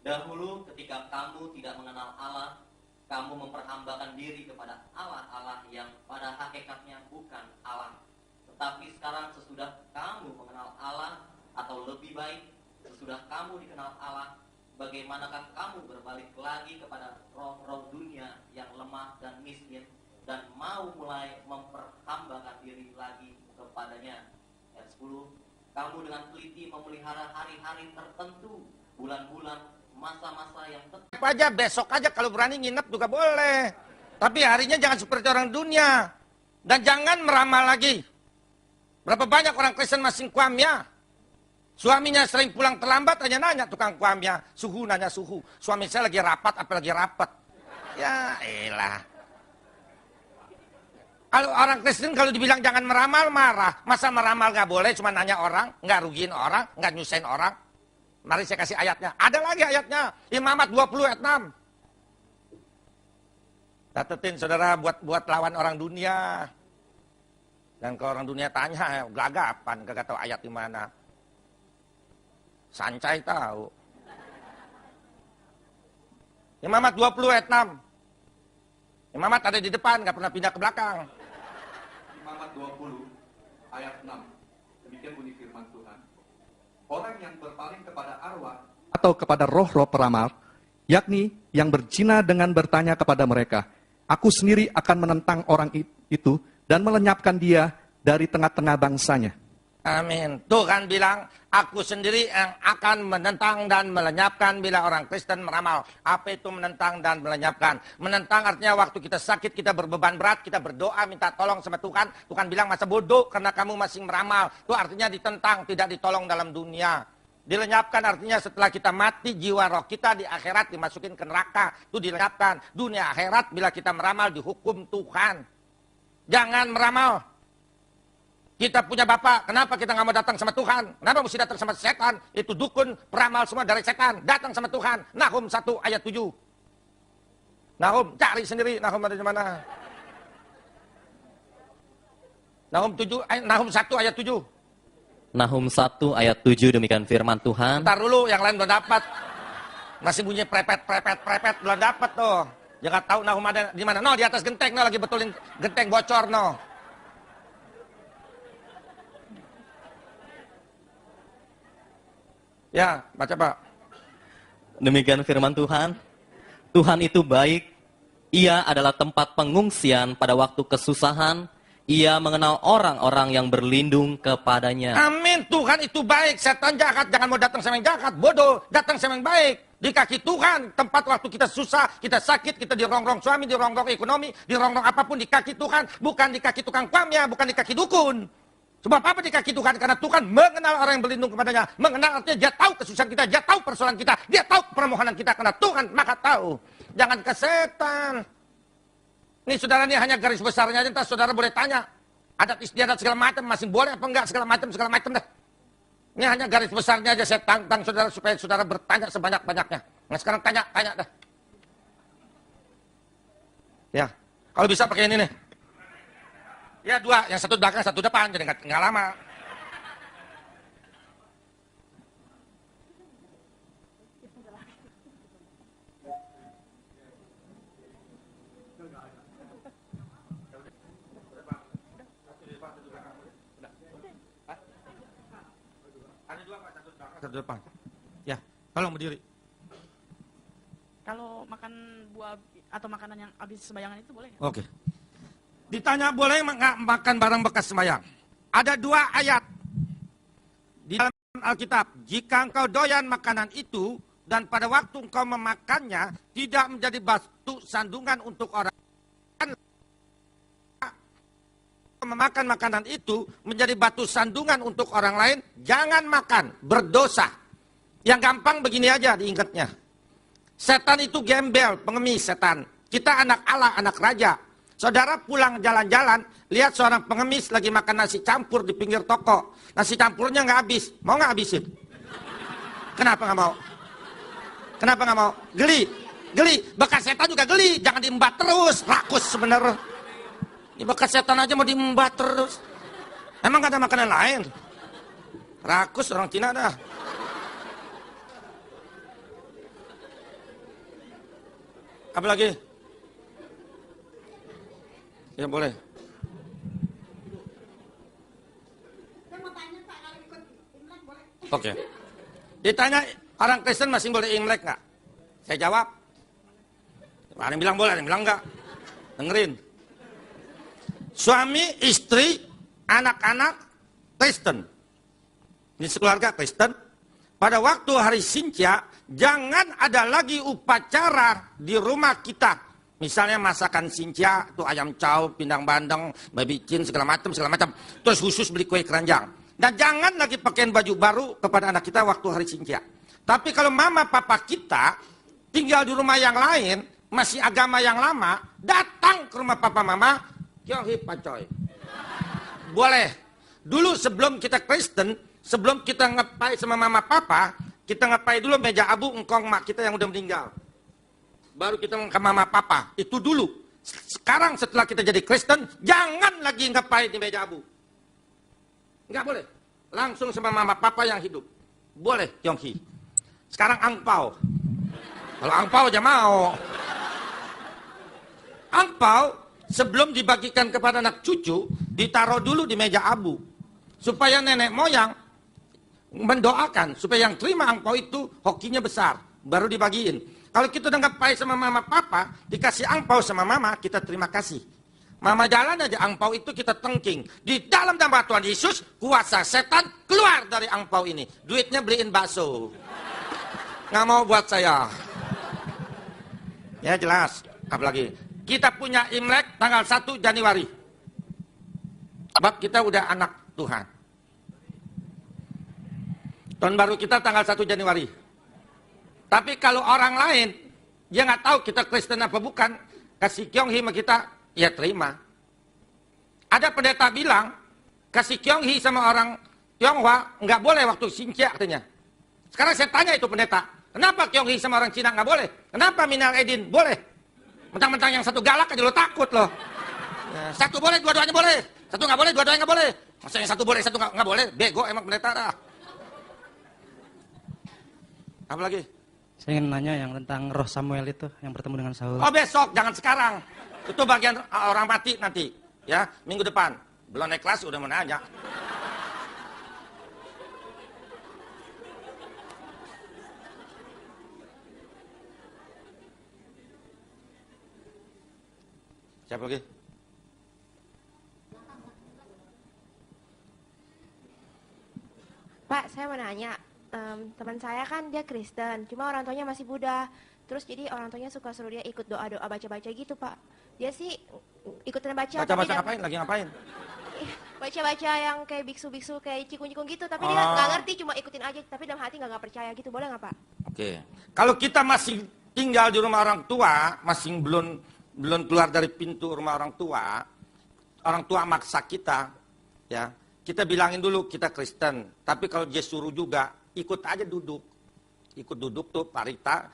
Dahulu ketika kamu tidak mengenal Allah, kamu memperhambakan diri kepada Allah-Allah yang pada hakikatnya bukan Allah. Tetapi sekarang sesudah kamu mengenal Allah, atau lebih baik, sesudah kamu dikenal Allah, bagaimanakah kamu berbalik lagi kepada roh-roh dunia yang lemah dan miskin, dan mau mulai memperhambakan diri lagi kepadanya. Ayat 10, kamu dengan teliti memelihara hari-hari tertentu, bulan-bulan, masa-masa yang tetap. Apa aja, besok aja kalau berani nginep juga boleh. Tapi harinya jangan seperti orang dunia. Dan jangan meramal lagi. Berapa banyak orang Kristen masih kuamnya. Suaminya sering pulang terlambat, hanya nanya tukang kuamnya. Suhu, nanya suhu. Suami saya lagi rapat, apa lagi rapat. Ya elah. Kalau orang Kristen kalau dibilang jangan meramal, marah. Masa meramal gak boleh, cuma nanya orang, gak rugiin orang, gak nyusahin orang. Mari saya kasih ayatnya. Ada lagi ayatnya. Imamat 20 ayat 6. Catetin saudara buat lawan orang dunia. Dan kalau orang dunia tanya, gelagapan, kagak tahu ayat di mana. Sancai tahu. Imamat 20 ayat 6. Imamat ada di depan, gak pernah pindah ke belakang. Imamat 20 ayat 6. Demikian bunyi firman Tuhan. Orang yang berpaling kepada arwah atau kepada roh-roh peramal, yakni yang berzina dengan bertanya kepada mereka, aku sendiri akan menentang orang itu dan melenyapkan dia dari tengah-tengah bangsanya. Amin. Tuhan bilang, aku sendiri yang akan menentang dan melenyapkan bila orang Kristen meramal. Apa itu menentang dan melenyapkan? Menentang artinya waktu kita sakit, kita berbeban berat, kita berdoa, minta tolong sama Tuhan. Tuhan bilang, masa bodoh karena kamu masih meramal. Itu artinya ditentang, tidak ditolong dalam dunia. Dilenyapkan artinya setelah kita mati, jiwa roh kita di akhirat dimasukin ke neraka. Itu dilenyapkan. Dunia akhirat bila kita meramal dihukum Tuhan. Jangan meramal. Kita punya Bapak, kenapa kita nggak mau datang sama Tuhan? Kenapa mesti datang sama setan? Itu dukun, peramal semua dari setan. Datang sama Tuhan. Nahum 1 ayat 7. Nahum, cari sendiri. Nahum ada di mana? Nahum 1 ayat 7. Nahum 1 ayat 7, demikian firman Tuhan. Ntar dulu, yang lain belum dapat. Masih bunyi prepet, belum dapat tuh. Jangan tahu Nahum ada di mana. No, di atas genteng, no, lagi betulin genteng bocor, no. Ya, baca Pak. Demikian firman Tuhan. Tuhan itu baik. Ia adalah tempat pengungsian pada waktu kesusahan. Ia mengenal orang-orang yang berlindung kepadanya. Amin. Tuhan itu baik. Setan jahat. Jangan mau datang sama yang jahat. Bodoh. Datang sama yang baik. Di kaki Tuhan. Tempat waktu kita susah, kita sakit, kita dirongrong suami, dirongrong ekonomi, dirongrong apapun di kaki Tuhan. Bukan di kaki tukang kuamnya, bukan di kaki dukun. Sebab apa di kaki Tuhan? Karena Tuhan mengenal orang yang berlindung kepadanya. Mengenal artinya dia tahu kesusahan kita, dia tahu persoalan kita, dia tahu permohonan kita. Karena Tuhan maka tahu. Jangan ke setan. Ini saudara, ini hanya garis besarnya aja. Entah saudara boleh tanya. Adat istiadat segala macam, masih boleh apa enggak segala macam dah. Ini hanya garis besarnya aja saya tantang saudara supaya saudara bertanya sebanyak-banyaknya. Nah sekarang tanya dah. Ya, kalau bisa pakai ini nih. Ya 2, yang satu belakang, satu depan, jadi nggak lama. Ada 2 Pak, satu belakang, satu depan. Ya, tolong berdiri. Kalau makan buah atau makanan yang habis sembayangan itu boleh nggak? Oke. Ditanya boleh nggak makan barang bekas sembahyang? Ada 2 ayat. Di dalam Alkitab, jika engkau doyan makanan itu, dan pada waktu engkau memakannya, tidak menjadi batu sandungan untuk orang memakan makanan itu menjadi batu sandungan untuk orang lain, jangan makan, berdosa. Yang gampang begini aja diingatnya. Setan itu gembel, pengemis setan. Kita anak Allah, anak raja. Saudara pulang jalan-jalan, lihat seorang pengemis lagi makan nasi campur di pinggir toko. Nasi campurnya nggak habis, mau nggak habisin? Kenapa nggak mau? Kenapa nggak mau? Geli, geli. Bekas setan juga geli, jangan diembat terus, rakus sebenarnya. Ini bekas setan aja mau diembat terus. Emang gak ada makanan lain? Rakus orang Cina dah. Apa lagi? Ya boleh. Oke. Ditanya orang Kristen masih boleh Imlek nggak? Saya jawab. Ada yang bilang boleh, ada yang bilang nggak. Dengerin. Suami, istri, anak-anak Kristen. Ini sekeluarga Kristen. Pada waktu hari Sinca, jangan ada lagi upacara di rumah kita. Misalnya masakan Sinca, itu ayam chow, pindang bandeng, babi cin, segala macam. Terus khusus beli kue keranjang. Dan jangan lagi pakaian baju baru kepada anak kita waktu hari Sinca. Tapi kalau mama papa kita tinggal di rumah yang lain, masih agama yang lama, datang ke rumah papa mama, Kyonghi pacoy. Boleh. Dulu sebelum kita Kristen, sebelum kita ngepai sama mama papa, kita ngepai dulu meja abu engkong mak kita yang udah meninggal. Baru kita ke mama papa. Itu dulu. Sekarang setelah kita jadi Kristen, jangan lagi ngepai di meja abu. Enggak boleh. Langsung sama mama papa yang hidup. Boleh, Kyonghi. Sekarang angpau. Kalau angpau aja mau. Angpau sebelum dibagikan kepada anak cucu, ditaruh dulu di meja abu. Supaya nenek moyang mendoakan, supaya yang terima angpau itu hokinya besar. Baru dibagiin. Kalau kita udah ngepai sama mama papa, dikasih angpau sama mama, kita terima kasih. Mama jalan aja angpau itu kita tengking. Di dalam nama Tuhan Yesus, kuasa setan keluar dari angpau ini. Duitnya beliin bakso. Nggak mau buat saya. Ya jelas. Apalagi? Kita punya Imlek tanggal 1 Januari. Sebab kita udah anak Tuhan. Tahun baru kita tanggal 1 Januari. Tapi kalau orang lain, dia nggak tahu kita Kristen apa bukan, kasih Kyonghi sama kita, ya terima. Ada pendeta bilang, kasih Kyonghi sama orang Tionghoa nggak boleh waktu Sinca katanya. Sekarang saya tanya itu pendeta, kenapa Kyonghi sama orang Cina nggak boleh? Kenapa Minal Aidin boleh? Mentang-mentang yang satu galak aja lo takut lo. Ya, satu boleh, dua-duanya boleh. Satu nggak boleh, dua-duanya nggak boleh. Masa yang satu boleh, satu nggak boleh? Bego emang pendeta dah. Apa lagi? Saya ingin nanya yang tentang roh Samuel itu yang bertemu dengan Saul. Oh besok, jangan sekarang. Itu bagian orang mati nanti. Ya, minggu depan. Belum naik kelas udah mau nanya. Siapa lagi? Pak, saya mau nanya, teman saya kan dia Kristen, cuma orang tuanya masih Buddha. Terus jadi orang tuanya suka suruh dia ikut doa-doa baca-baca gitu, Pak. Dia sih ikutin baca. Baca-baca ngapain? Lagi ngapain? Baca-baca yang kayak biksu-biksu, kayak cikung-cikung gitu. Tapi dia nggak ngerti, cuma ikutin aja. Tapi dalam hati nggak percaya gitu. Boleh nggak, Pak? Oke. Kalau kita masih tinggal di rumah orang tua, masih belum keluar dari pintu rumah orang tua maksa kita, ya kita bilangin dulu kita Kristen. Tapi kalau dia suruh juga, ikut aja duduk tuh parita,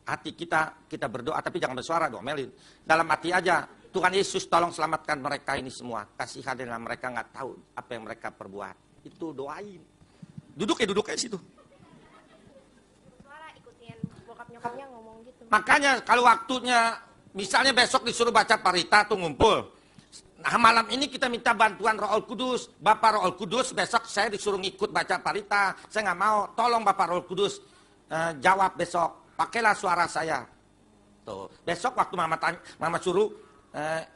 hati kita berdoa, tapi jangan bersuara domelin. Dalam hati aja, Tuhan Yesus tolong selamatkan mereka ini semua. Kasihanlah mereka nggak tahu apa yang mereka perbuat. Itu doain. Duduk aja situ. Suara ikutin bokap nyokapnya ngomong gitu. Makanya kalau waktunya, misalnya besok disuruh baca parita tuh ngumpul. Nah malam ini kita minta bantuan Roh Kudus. Bapak Roh Kudus besok saya disuruh ngikut baca parita. Saya nggak mau, tolong Bapak Roh Kudus jawab besok. Pakailah suara saya. Tuh. Besok waktu mama suruh,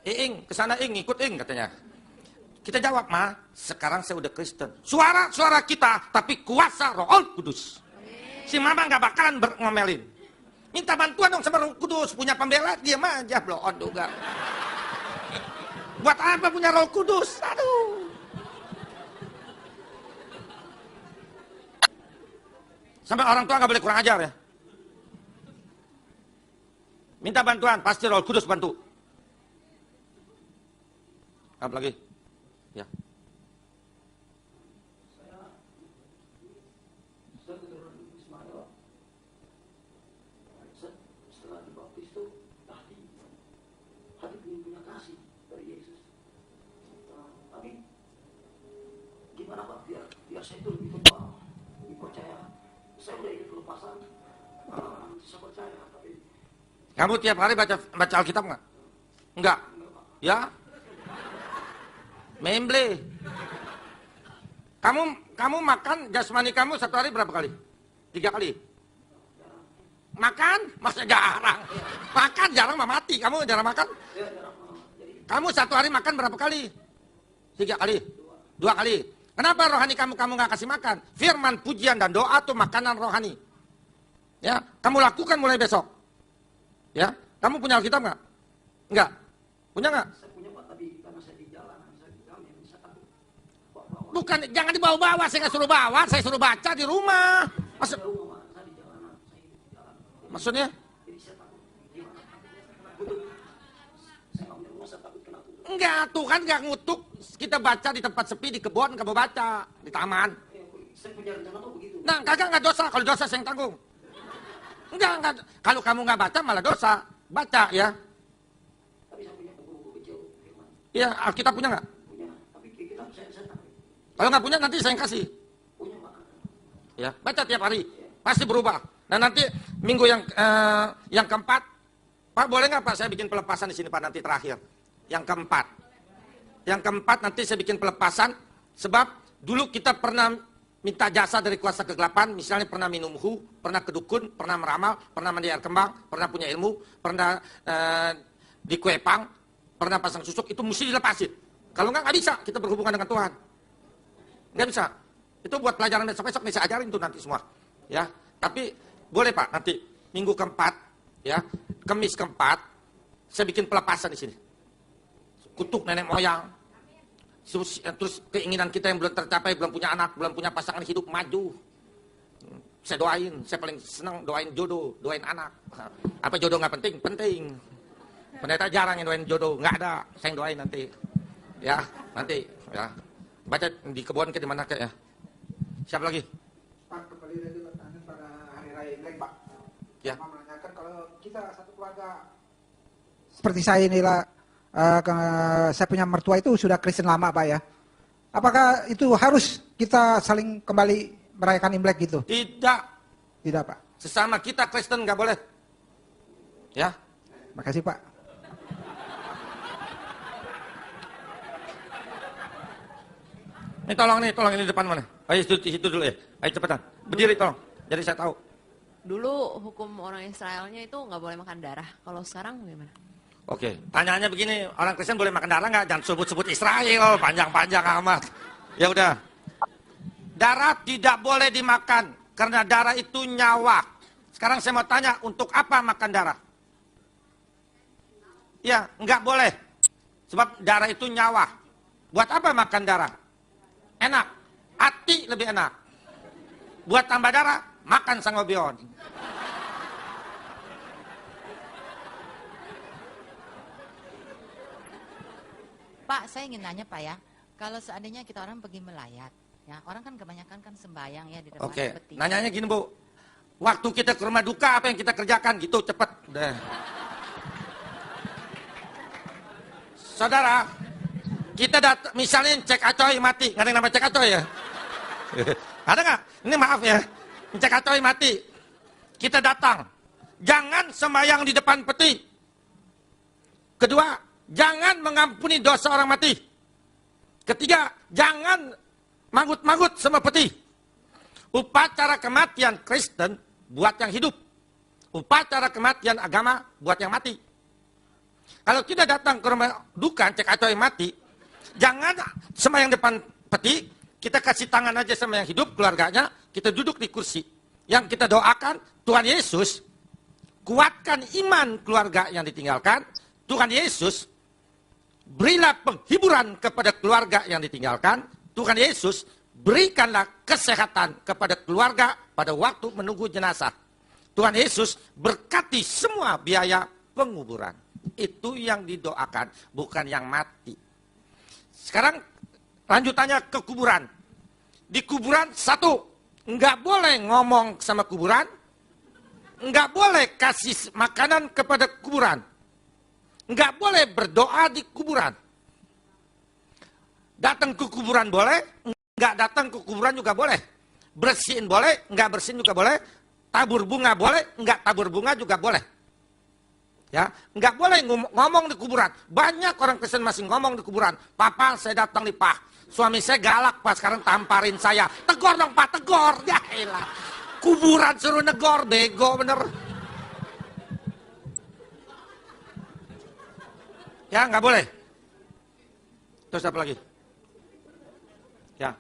Iing kesana Ing, ngikut Ing katanya. Kita jawab, Ma, sekarang saya udah Kristen. Suara kita, tapi kuasa Roh Kudus. Si Mama nggak bakalan ngomelin. Minta bantuan dong sama Roh Kudus. Punya pembela, diam aja, blow on juga. Buat apa punya Roh Kudus? Aduh. Sampai orang tua nggak boleh kurang ajar ya. Minta bantuan, pasti Roh Kudus bantu. Apa lagi? Ya. Setelah dibaptis itu hati ingin punya kasih dari Yesus. Tapi gimana Pak biar saya itu lebih kebal, lebih percaya. Saya udah ingin kelepasan, saya percaya. Tapi Kamu tiap hari baca Alkitab nggak? Enggak. Ya? Memble. Kamu makan jasmani kamu satu hari berapa kali? 3 kali. Makan? Masa jarang. Makan jarang mah mati. Kamu jarang makan? Kamu satu hari makan berapa kali? 3 kali. 2 kali. Kenapa rohani kamu nggak kasih makan? Firman, pujian, dan doa itu makanan rohani. Ya, kamu lakukan mulai besok. Ya, kamu punya Alkitab nggak? Enggak. Punya nggak? saya punya Pak, tapi karena saya di jalanan, saya di jalan, saya takut. Bukan, jangan dibawa-bawa. Saya nggak suruh bawa, saya suruh baca di rumah. Saya rumah, saya di jalanan, saya di jalan. Maksudnya? Jadi saya takut. Gimana? Kutuk. Saya nggak punya rumah, saya takut kena kutuk. Enggak, Tuhan nggak ngutuk. Kita baca di tempat sepi, di kebun, kamu baca. Di taman. Saya punya rencana tuh begitu. Nah, kagak nggak dosa. Kalau dosa saya yang tanggung. Enggak. Kalau kamu nggak baca malah dosa. Baca ya. Tapi saya punya buku-buku kecil, firman. Iya, Alkitab punya nggak? Punya, tapi kita saya takut. Kalau nggak punya nanti saya yang kasih. Punya Pak. Ya, baca tiap hari. Pasti berubah. Nah, nanti minggu yang keempat, Pak boleh nggak Pak saya bikin pelepasan di sini Pak nanti terakhir. Yang keempat nanti saya bikin pelepasan sebab dulu kita pernah minta jasa dari kuasa kegelapan, misalnya pernah minum pernah kedukun, pernah meramal, pernah mandi air kembang, pernah punya ilmu, pernah dikuepang, pernah pasang susuk, itu mesti dilepasin. Kalau nggak bisa kita berhubungan dengan Tuhan. Nggak bisa. Itu buat pelajaran besok-besok nih saya ajarin tuh nanti semua. Ya, tapi boleh Pak nanti minggu keempat, ya, Kamis keempat, saya bikin pelepasan di sini. Kutuk nenek moyang. Terus keinginan kita yang belum tercapai, belum punya anak, belum punya pasangan hidup, maju. Saya doain, saya paling senang doain jodoh, doain anak. Apa jodoh nggak penting? Penting. Pendeta jarang yang doain jodoh, nggak ada. Saya yang doain nanti. Ya, nanti. Ya. Baca di kebun ke di mana kayak ya. Siapa lagi? Pak, kembali lagi pertanyaan pada hari raya Imlek, Pak. Ya. Mau menanyakan kalau kita satu keluarga seperti saya inilah, saya punya mertua itu sudah Kristen lama Pak ya. Apakah itu harus kita saling kembali merayakan Imlek gitu? Tidak. Tidak Pak. Sesama kita Kristen nggak boleh. Ya. Makasih Pak. Ini tolong ini depan mana? Ayo situ dulu ya. Ayo cepetan. Berdiri tolong. Jadi saya tahu. Dulu hukum orang Israelnya itu nggak boleh makan darah. Kalau sekarang bagaimana? Oke, tanyaannya begini, orang Kristen boleh makan darah nggak? Jangan sebut-sebut Israel, panjang-panjang amat. Ya udah. Darah tidak boleh dimakan karena darah itu nyawa. Sekarang saya mau tanya, untuk apa makan darah? Ya, nggak boleh. Sebab darah itu nyawa. Buat apa makan darah? Enak. Hati lebih enak. Buat tambah darah, makan sangobion. Pak, saya ingin nanya Pak ya, kalau seandainya kita orang pergi melayat, ya orang kan kebanyakan kan sembahyang ya di depan peti. Nanyanya gini Bu, waktu kita ke rumah duka apa yang kita kerjakan gitu cepet. Udah. Saudara, kita misalnya cek acoy mati, nggak ada yang nama cek acoy ya? Ada nggak? Ini maaf ya, cek acoy mati. Kita datang, jangan sembahyang di depan peti. Kedua, jangan mengampuni dosa orang mati. Ketiga, jangan manggut-manggut sama peti. Upacara kematian Kristen buat yang hidup. Upacara kematian agama buat yang mati. Kalau kita datang ke rumah duka, cek acoy mati, Jangan sembahyang depan peti, kita kasih tangan aja sama yang hidup, keluarganya, kita duduk di kursi. Yang kita doakan, Tuhan Yesus, kuatkan iman keluarga yang ditinggalkan. Tuhan Yesus, berilah penghiburan kepada keluarga yang ditinggalkan. Tuhan Yesus, berikanlah kesehatan kepada keluarga pada waktu menunggu jenazah. Tuhan Yesus, berkati semua biaya penguburan. Itu yang didoakan, bukan yang mati. Sekarang lanjutannya ke kuburan. Di kuburan, satu, nggak boleh ngomong sama kuburan, nggak boleh kasih makanan kepada kuburan, nggak boleh berdoa di kuburan. Datang ke kuburan boleh, nggak datang ke kuburan juga boleh. Bersihin boleh, nggak bersihin juga boleh. Tabur bunga boleh, nggak tabur bunga juga boleh. Ya, nggak boleh ngomong di kuburan. Banyak orang Kristen masih ngomong di kuburan. Papa, saya datang nih, Pak. Suami saya galak, Pak. Sekarang tamparin saya. Tegor dong, Pak, tegor. Ya elah. Kuburan suruh negor, bego bener. Ya, nggak boleh. Terus apa lagi? Ya.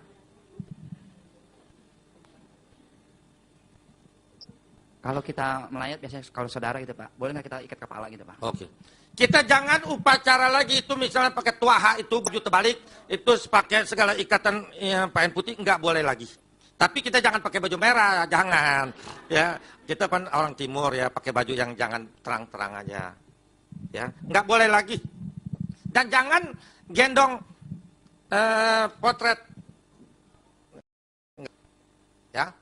Kalau kita melayat biasanya kalau saudara gitu Pak, boleh nggak kita ikat kepala gitu Pak? Oke. Kita jangan upacara lagi itu misalnya pakai tuaha itu baju terbalik, itu pakai segala ikatan pakaian putih, nggak boleh lagi. Tapi kita jangan pakai baju merah, jangan. Ya, kita kan orang timur ya, pakai baju yang jangan terang-terang aja. Ya, nggak boleh lagi. Dan jangan gendong potret. Ya.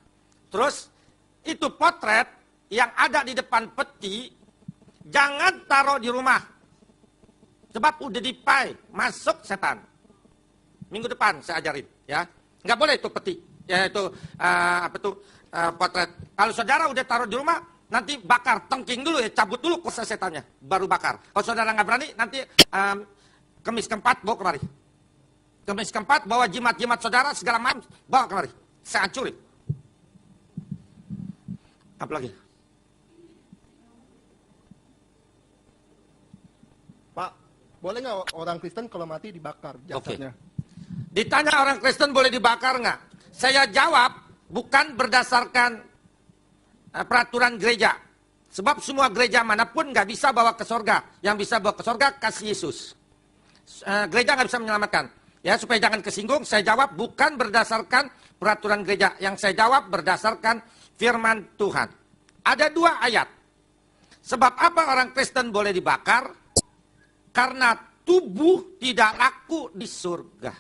Terus itu potret yang ada di depan peti, jangan taruh di rumah. Sebab udah dipai, masuk setan. Minggu depan saya ajarin, ya. Nggak boleh itu peti, ya itu potret. Kalau saudara udah taruh di rumah, nanti bakar, tengking dulu ya, cabut dulu kuasa setannya, baru bakar. Kalau saudara nggak berani, nanti Kemis keempat bawa kemari. Kemis keempat bawa jimat-jimat saudara segala macam, bawa kemari. Saya hancurin. Apa lagi? Pak, boleh nggak orang Kristen kalau mati dibakar jasadnya? Ditanya orang Kristen boleh dibakar nggak? Saya jawab bukan berdasarkan peraturan gereja. Sebab semua gereja manapun nggak bisa bawa ke sorga. Yang bisa bawa ke sorga kasih Yesus. Gereja nggak bisa menyelamatkan. Ya supaya jangan kesinggung, saya jawab bukan berdasarkan peraturan gereja. Yang saya jawab berdasarkan firman Tuhan. Ada 2 ayat. Sebab apa orang Kristen boleh dibakar? Karena tubuh tidak laku di surga.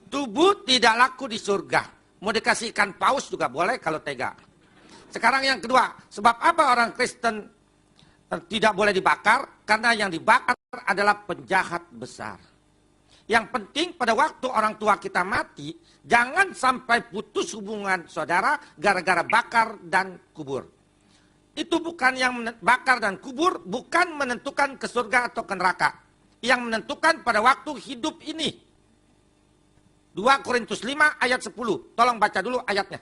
Tubuh tidak laku di surga. Mau dikasih ikan paus juga boleh kalau tega. Sekarang yang kedua. Sebab apa orang Kristen tidak boleh dibakar? Karena yang dibakar adalah penjahat besar. Yang penting pada waktu orang tua kita mati, jangan sampai putus hubungan saudara gara-gara bakar dan kubur. Itu bukan yang bakar dan kubur, bukan menentukan ke surga atau ke neraka. Yang menentukan pada waktu hidup ini. 2 Korintus 5 ayat 10. Tolong baca dulu ayatnya.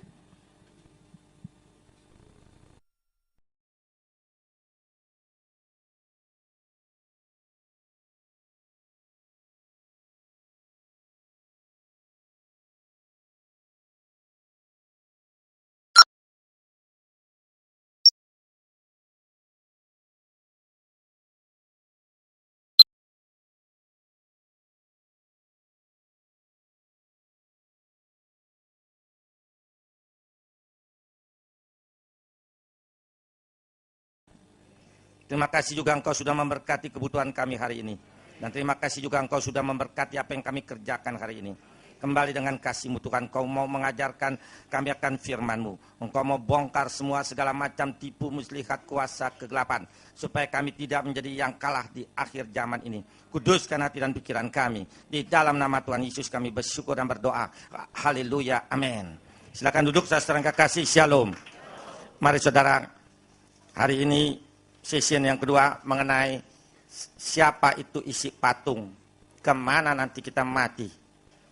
Terima kasih juga engkau sudah memberkati kebutuhan kami hari ini. Dan terima kasih juga engkau sudah memberkati apa yang kami kerjakan hari ini. Kembali dengan kasih-Mu Tuhan, Engkau mau mengajarkan kami akan firman-Mu. Engkau mau bongkar semua segala macam tipu muslihat kuasa kegelapan. Supaya kami tidak menjadi yang kalah di akhir zaman ini. Kuduskan hati dan pikiran kami. Di dalam nama Tuhan Yesus kami bersyukur dan berdoa. Haleluya, amin. Silakan duduk saudara kekasih, shalom. Mari saudara, hari ini session yang kedua mengenai siapa itu isi patung, kemana nanti kita mati,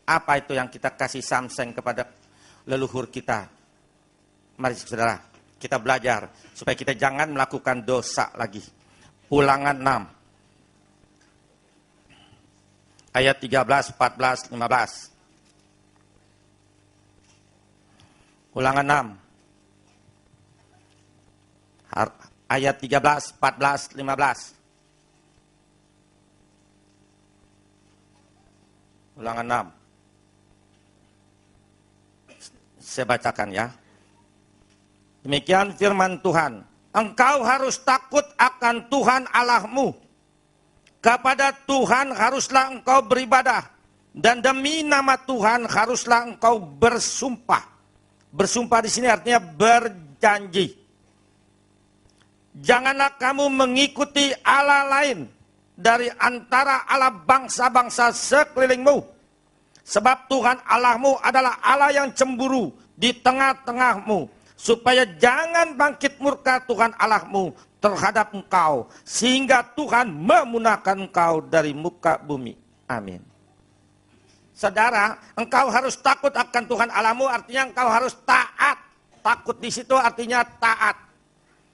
apa itu yang kita kasih samseng kepada leluhur kita. Mari saudara, kita belajar supaya kita jangan melakukan dosa lagi. Ulangan 6. ayat 13, 14, 15. Ulangan 6. Ayat 13, 14, 15. Ulangan 6. Saya bacakan ya. Demikian firman Tuhan. Engkau harus takut akan Tuhan Allahmu. Kepada Tuhan haruslah engkau beribadah. Dan demi nama Tuhan haruslah engkau bersumpah. Bersumpah di sini artinya berjanji. Janganlah kamu mengikuti Allah lain dari antara Allah bangsa-bangsa sekelilingmu. Sebab Tuhan Allahmu adalah Allah yang cemburu di tengah-tengahmu. Supaya jangan bangkit murka Tuhan Allahmu terhadap engkau. Sehingga Tuhan memunahkan engkau dari muka bumi. Amin. Saudara, engkau harus takut akan Tuhan Allahmu, artinya engkau harus taat. Takut di situ artinya taat.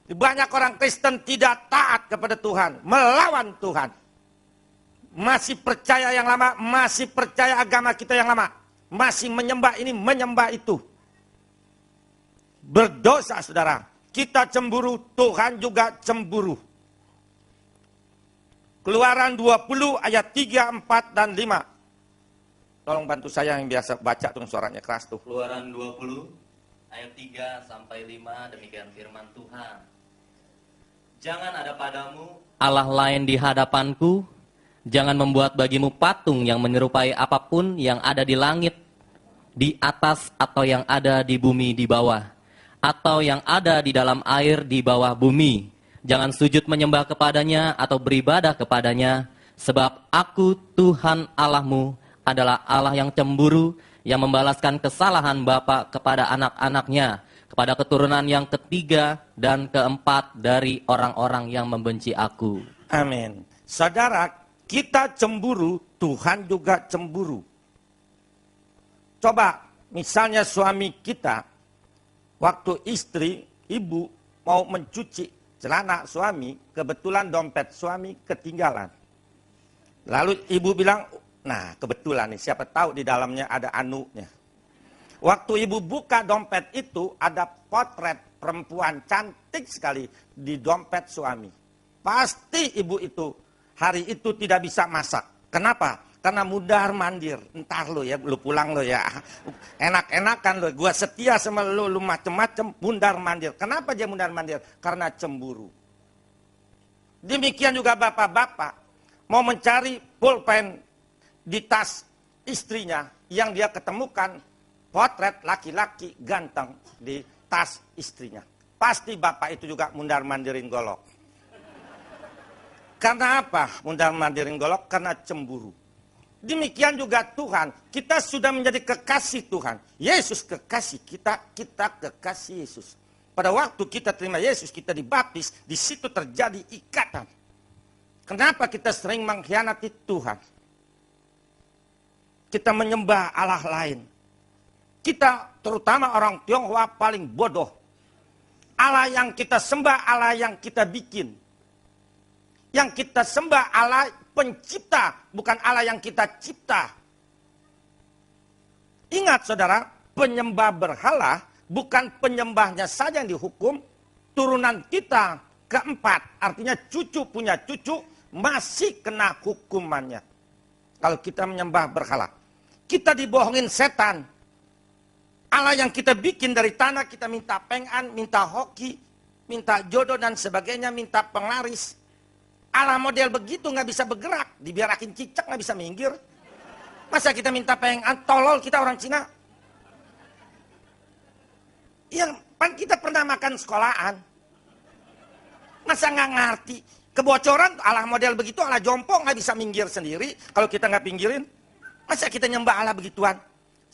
Banyak orang Kristen tidak taat kepada Tuhan, melawan Tuhan. Masih percaya yang lama, masih percaya agama kita yang lama. Masih menyembah ini, menyembah itu. Berdosa saudara. Kita cemburu, Tuhan juga cemburu. Keluaran 20 ayat 3, 4, dan 5. Tolong bantu saya yang biasa baca tuh suaranya keras tuh. Keluaran 20 ayat 3 sampai 5, demikian firman Tuhan. Jangan ada padamu Allah lain di hadapanku. Jangan membuat bagimu patung yang menyerupai apapun yang ada di langit, di atas, atau yang ada di bumi di bawah, atau yang ada di dalam air di bawah bumi. Jangan sujud menyembah kepadanya atau beribadah kepadanya, sebab aku Tuhan Allahmu adalah Allah yang cemburu, yang membalaskan kesalahan bapa kepada anak-anaknya, kepada keturunan yang ketiga dan keempat dari orang-orang yang membenci aku. Amin. Saudara, kita cemburu, Tuhan juga cemburu. Coba, misalnya suami kita, waktu istri, ibu mau mencuci celana suami, kebetulan dompet suami ketinggalan. Lalu ibu bilang, nah kebetulan nih, siapa tahu di dalamnya ada anunya. Waktu ibu buka dompet itu, ada potret perempuan cantik sekali di dompet suami. Pasti ibu itu, hari itu tidak bisa masak. Kenapa? Karena mundar mandir. Entar lo ya, lu pulang lo ya. Enak-enakan lo, gua setia sama lo, lu macem-macem, mundar mandir. Kenapa dia mundar mandir? Karena cemburu. Demikian juga bapak-bapak, mau mencari pulpen di tas istrinya, yang dia ketemukan potret laki-laki ganteng di tas istrinya. Pasti bapak itu juga mundar mandirin golok. Karena apa mundar mandirin golok? Karena cemburu. Demikian juga Tuhan, kita sudah menjadi kekasih Tuhan. Yesus kekasih kita, kita kekasih Yesus. Pada waktu kita terima Yesus, kita dibaptis, di situ terjadi ikatan. Kenapa kita sering mengkhianati Tuhan? Kita menyembah Allah lain. Kita, terutama orang Tionghoa, paling bodoh. Allah yang kita sembah, Allah yang kita bikin. Yang kita sembah Allah pencipta, bukan Allah yang kita cipta. Ingat saudara, penyembah berhala bukan penyembahnya saja yang dihukum, turunan kita keempat, artinya cucu punya cucu, masih kena hukumannya. Kalau kita menyembah berhala. Kita dibohongin setan. Allah yang kita bikin dari tanah, kita minta pengan, minta hoki, minta jodoh dan sebagainya, minta penglaris. Allah model begitu nggak bisa bergerak, dibiarakin cicak nggak bisa minggir. Masa kita minta pengan, tolol kita orang Cina. Yang pan kita pernah makan sekolahan. Masa nggak ngerti? Kebocoran Allah model begitu, Allah jompo nggak bisa minggir sendiri. Kalau kita nggak pinggirin, masa kita nyembah Allah begituan?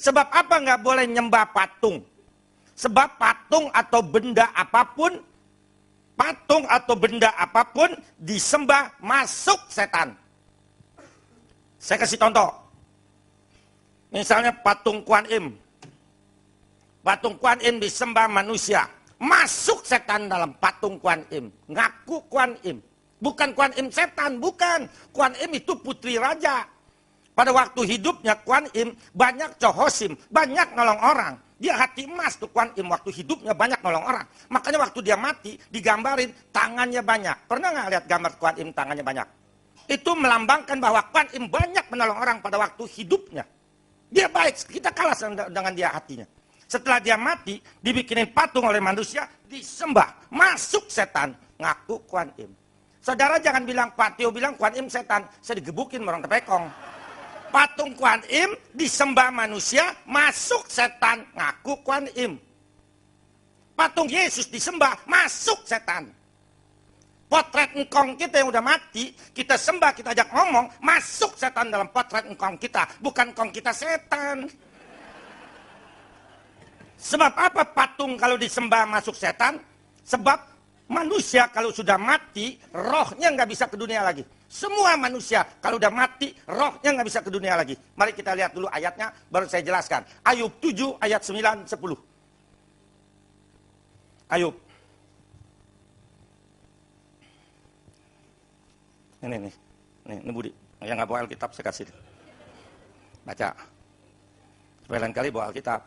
Sebab apa nggak boleh nyembah patung? Sebab patung atau benda apapun, patung atau benda apapun disembah masuk setan. Saya kasih contoh. Misalnya patung Kuan Im. Patung Kuan Im disembah manusia. Masuk setan dalam patung Kuan Im. Ngaku Kuan Im. Bukan Kuan Im setan, bukan. Kuan Im itu putri raja. Pada waktu hidupnya Kuan Im banyak cohosim, banyak nolong orang. Dia hati emas tuh Kuan Im, waktu hidupnya banyak nolong orang. Makanya waktu dia mati digambarin tangannya banyak. Pernah nggak lihat gambar Kuan Im tangannya banyak? Itu melambangkan bahwa Kuan Im banyak menolong orang pada waktu hidupnya. Dia baik, kita kalah dengan dia hatinya. Setelah dia mati, dibikinin patung oleh manusia, disembah. Masuk setan, ngaku Kuan Im. Saudara jangan bilang, Pak Tio bilang Kuan Im setan. Saya digebukin orang tepekong. Patung Kuan Im disembah manusia, masuk setan, ngaku Kuan Im. Patung Yesus disembah, masuk setan. Potret engkong kita yang udah mati, kita sembah, kita ajak ngomong, masuk setan dalam potret engkong kita. Bukan engkong kita setan. Sebab apa patung kalau disembah masuk setan? Sebab manusia kalau sudah mati, rohnya nggak bisa ke dunia lagi. Semua manusia kalau udah mati, rohnya nggak bisa ke dunia lagi. Mari kita lihat dulu ayatnya, baru saya jelaskan. Ayub 7 ayat 9, 10. Ayub. Ini Budi. Yang nggak bawa Alkitab saya kasih. Baca. Supaya lain kali bawa Alkitab.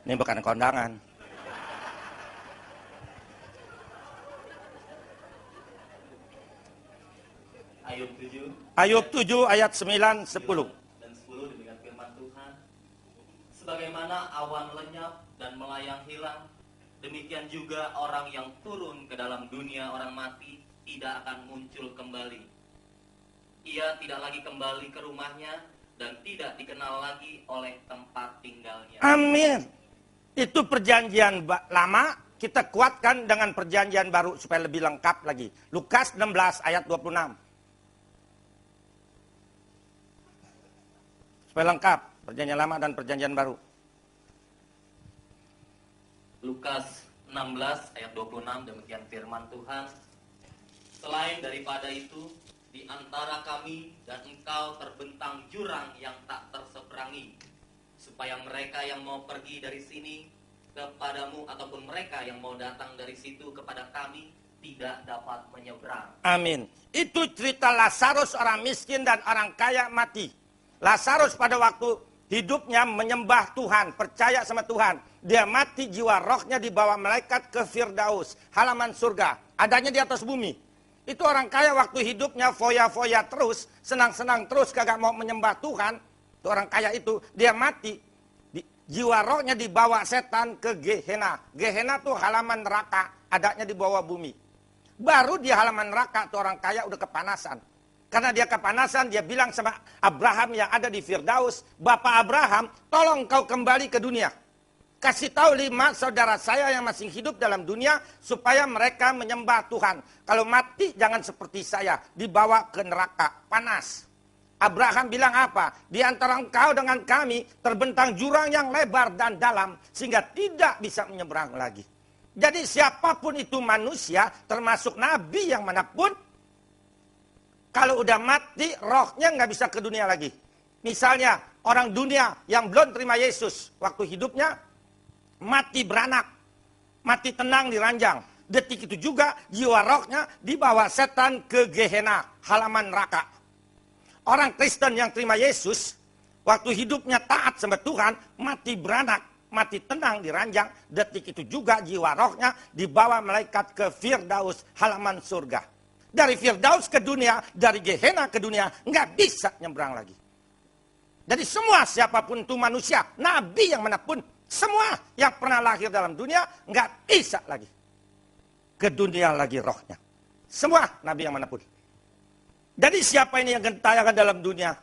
Ini bukan kondangan. Ayub 7 ayat 9, 10. Dan 10 demikian firman Tuhan. Sebagaimana awan lenyap dan melayang hilang, demikian juga orang yang turun ke dalam dunia orang mati tidak akan muncul kembali. Ia tidak lagi kembali ke rumahnya dan tidak dikenal lagi oleh tempat tinggalnya. Amin. Itu perjanjian lama, kita kuatkan dengan perjanjian baru supaya lebih lengkap lagi. Lukas 16 ayat 26. Supaya lengkap, perjanjian lama dan perjanjian baru. Lukas 16 ayat 26, demikian firman Tuhan. Selain daripada itu, di antara kami dan engkau terbentang jurang yang tak terseberangi, supaya mereka yang mau pergi dari sini kepadamu ataupun mereka yang mau datang dari situ kepada kami tidak dapat menyeberang. Amin. Itu cerita Lazarus orang miskin dan orang kaya mati. Lazarus pada waktu hidupnya menyembah Tuhan, percaya sama Tuhan. Dia mati, jiwa rohnya dibawa malaikat ke Firdaus, halaman surga. Adanya di atas bumi. Itu orang kaya waktu hidupnya foya-foya terus, senang-senang terus, kagak mau menyembah Tuhan. Itu orang kaya itu, dia mati. Jiwa rohnya dibawa setan ke Gehenna. Gehenna tuh halaman neraka, adanya di bawah bumi. Baru di halaman neraka tuh orang kaya udah kepanasan. Karena dia kepanasan, dia bilang sama Abraham yang ada di Firdaus, Bapak Abraham, tolong kau kembali ke dunia. Kasih tahu 5 saudara saya yang masih hidup dalam dunia, supaya mereka menyembah Tuhan. Kalau mati, jangan seperti saya, dibawa ke neraka, panas. Abraham bilang apa? Di antara engkau dengan kami, terbentang jurang yang lebar dan dalam, sehingga tidak bisa menyeberang lagi. Jadi siapapun itu manusia, termasuk nabi yang manapun, kalau udah mati, rohnya nggak bisa ke dunia lagi. Misalnya, orang dunia yang belum terima Yesus, waktu hidupnya, mati beranak, mati tenang di ranjang. Detik itu juga, jiwa rohnya dibawa setan ke Gehenna, halaman neraka. Orang Kristen yang terima Yesus, waktu hidupnya taat sama Tuhan, mati beranak, mati tenang di ranjang. Detik itu juga, jiwa rohnya dibawa malaikat ke Firdaus, halaman surga. Dari Firdaus ke dunia, dari Gehenna ke dunia, nggak bisa nyebrang lagi. Jadi semua siapapun itu manusia, nabi yang manapun, semua yang pernah lahir dalam dunia, nggak bisa lagi ke dunia lagi rohnya. Semua nabi yang manapun. Jadi siapa ini yang gentayangan dalam dunia?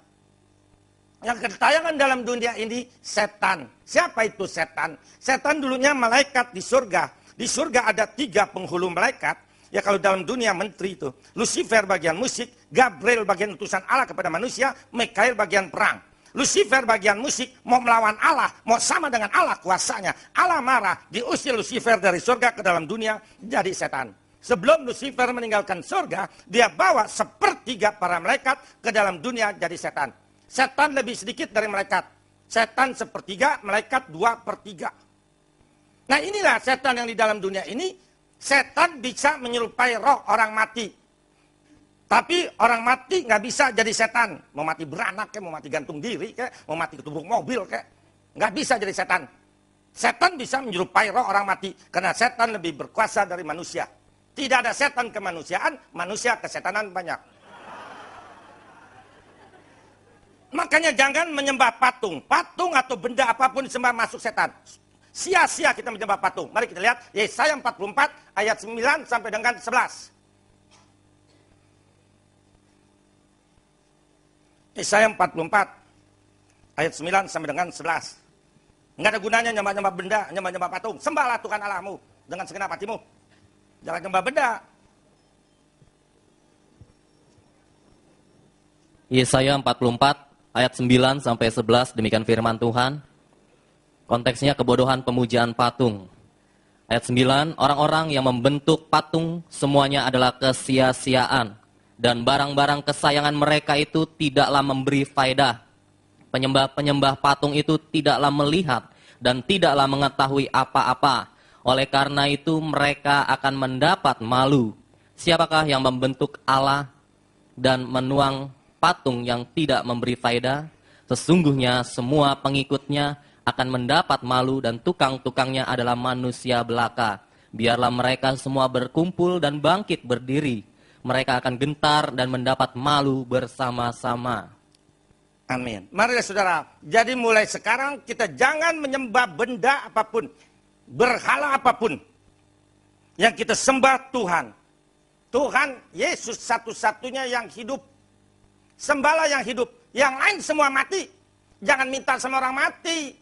Yang gentayangan dalam dunia ini setan. Siapa itu setan? Setan dulunya malaikat di surga. Di surga ada 3 penghulu malaikat. Ya kalau dalam dunia menteri itu. Lucifer bagian musik, Gabriel bagian utusan Allah kepada manusia, Mikael bagian perang. Lucifer bagian musik, mau melawan Allah, mau sama dengan Allah kuasanya. Allah marah, diusir Lucifer dari surga ke dalam dunia, jadi setan. Sebelum Lucifer meninggalkan surga, dia bawa 1/3 para malaikat ke dalam dunia jadi setan. Setan lebih sedikit dari malaikat. Setan 1/3, malaikat 2/3. Nah inilah setan yang di dalam dunia ini. Setan bisa menyerupai roh orang mati. Tapi orang mati nggak bisa jadi setan. Mau mati beranak, mau mati gantung diri, mau mati ketubruk mobil, nggak bisa jadi setan. Setan bisa menyerupai roh orang mati. Karena setan lebih berkuasa dari manusia. Tidak ada setan kemanusiaan, manusia kesetanan banyak. Makanya jangan menyembah patung. Patung atau benda apapun disembah masuk setan. Sia-sia kita menyembah patung. Mari kita lihat Yesaya 44 ayat 9 sampai dengan 11. Yesaya 44 ayat 9 sampai dengan 11. Enggak ada gunanya nyembah-nyembah benda, nyembah-nyembah patung. Sembahlah Tuhan Allahmu dengan segenap hatimu. Jangan nyembah benda. Yesaya 44 ayat 9 sampai 11, demikian firman Tuhan. Konteksnya kebodohan pemujaan patung. Ayat 9, orang-orang yang membentuk patung semuanya adalah kesia-siaan. Dan barang-barang kesayangan mereka itu tidaklah memberi faedah. Penyembah-penyembah patung itu tidaklah melihat dan tidaklah mengetahui apa-apa. Oleh karena itu mereka akan mendapat malu. Siapakah yang membentuk Allah dan menuang patung yang tidak memberi faedah? Sesungguhnya semua pengikutnya akan mendapat malu dan tukang-tukangnya adalah manusia belaka. Biarlah mereka semua berkumpul dan bangkit berdiri. Mereka akan gentar dan mendapat malu bersama-sama. Amin. Mari saudara, jadi mulai sekarang kita jangan menyembah benda apapun, berhala apapun. Yang kita sembah Tuhan. Tuhan Yesus satu-satunya yang hidup. Sembahlah yang hidup. Yang lain semua mati. Jangan minta sama orang mati.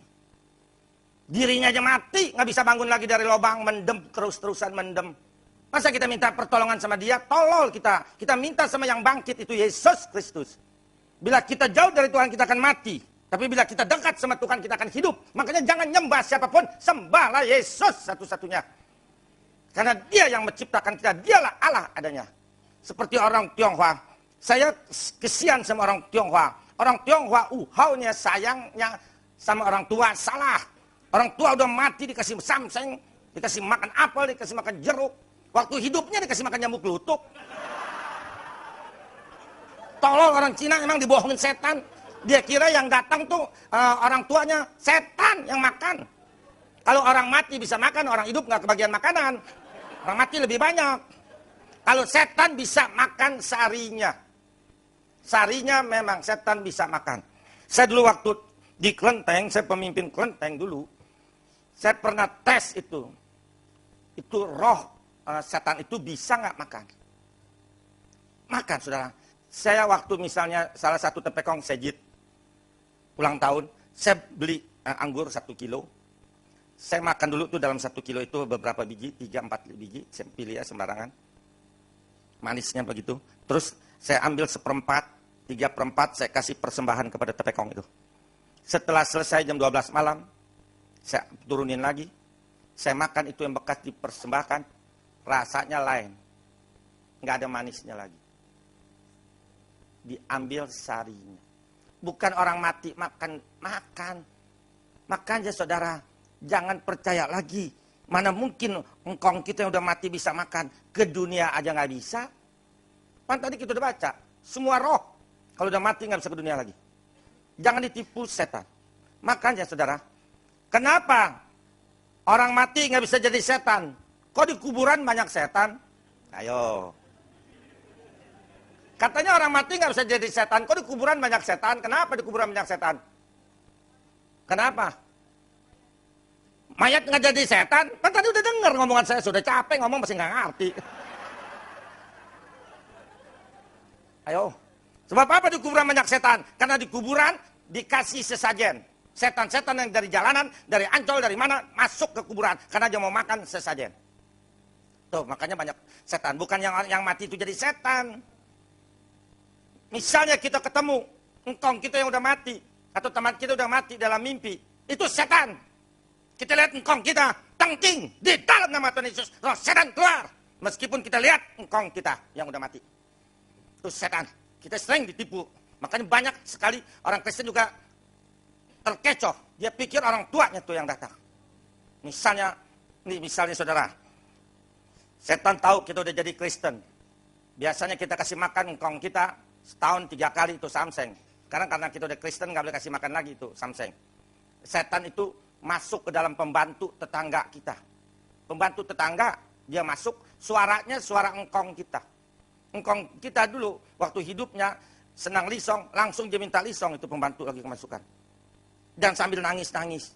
Dirinya aja mati, nggak bisa bangun lagi dari lubang, mendem, terus-terusan mendem. Masa kita minta pertolongan sama dia? Tolol kita. Kita minta sama yang bangkit, itu Yesus Kristus. Bila kita jauh dari Tuhan, kita akan mati. Tapi bila kita dekat sama Tuhan, kita akan hidup. Makanya jangan nyembah siapapun, sembahlah Yesus satu-satunya. Karena dia yang menciptakan kita, dialah Allah adanya. Seperti orang Tionghoa. Saya kesian sama orang Tionghoa. Orang Tionghoa, uhaunya, sayangnya sama orang tua, salah. Orang tua udah mati, dikasih samseng, dikasih makan apel, dikasih makan jeruk. Waktu hidupnya dikasih makan nyamuk lutuk. Tolol orang Cina emang dibohongin setan. Dia kira yang datang tuh orang tuanya setan yang makan. Kalau orang mati bisa makan, orang hidup nggak kebagian makanan. Orang mati lebih banyak. Kalau setan bisa makan sarinya. Sarinya memang setan bisa makan. Saya dulu waktu di Klenteng, saya pemimpin Klenteng dulu. Saya pernah tes itu. Itu roh setan itu bisa nggak makan? Makan, saudara. Saya waktu misalnya salah satu tepekong sejit ulang tahun, saya beli anggur 1 kilo. Saya makan dulu tuh dalam 1 kilo itu beberapa biji, 3-4 biji, saya pilih ya sembarangan. Manisnya begitu. Terus saya ambil 1/4, 3/4 saya kasih persembahan kepada tepekong itu. Setelah selesai jam 12 malam, saya turunin lagi. Saya makan itu yang bekas dipersembahkan. Rasanya lain. Nggak ada manisnya lagi. Diambil sarinya. Bukan orang mati makan. Makanya saudara, jangan percaya lagi. Mana mungkin engkong kita yang udah mati bisa makan. Ke dunia aja nggak bisa. Kan tadi kita udah baca. Semua roh. Kalau udah mati nggak bisa ke dunia lagi. Jangan ditipu setan. Makanya saudara, kenapa orang mati nggak bisa jadi setan? Kok di kuburan banyak setan? Ayo. Katanya orang mati nggak bisa jadi setan. Kok di kuburan banyak setan? Kenapa di kuburan banyak setan? Kenapa? Mayat nggak jadi setan? Kan tadi udah denger ngomongan saya. Sudah capek ngomong masih nggak ngerti. Ayo. Sebab apa di kuburan banyak setan? Karena di kuburan dikasih sesajen. Setan-setan yang dari jalanan, dari Ancol, dari mana, masuk ke kuburan. Karena dia mau makan sesajen. Tuh, makanya banyak setan. Bukan yang mati itu jadi setan. Misalnya kita ketemu engkong kita yang udah mati. Atau teman kita udah mati dalam mimpi. Itu setan. Kita lihat engkong kita. Tengking. Di dalam nama Tuhan Yesus. Roh setan keluar. Meskipun kita lihat engkong kita yang udah mati. Itu setan. Kita sering ditipu. Makanya banyak sekali orang Kristen juga terkecoh. Dia pikir orang tuanya tuh yang datang. Misalnya saudara. Setan tahu kita udah jadi Kristen. Biasanya kita kasih makan engkong kita setahun 3 kali itu samseng. Karena kita udah Kristen nggak boleh kasih makan lagi itu samseng. Setan itu masuk ke dalam pembantu tetangga kita. Pembantu tetangga dia masuk, suaranya suara engkong kita. Engkong kita dulu waktu hidupnya senang lisong, langsung dia minta lisong itu pembantu lagi kemasukan. Dan sambil nangis-nangis.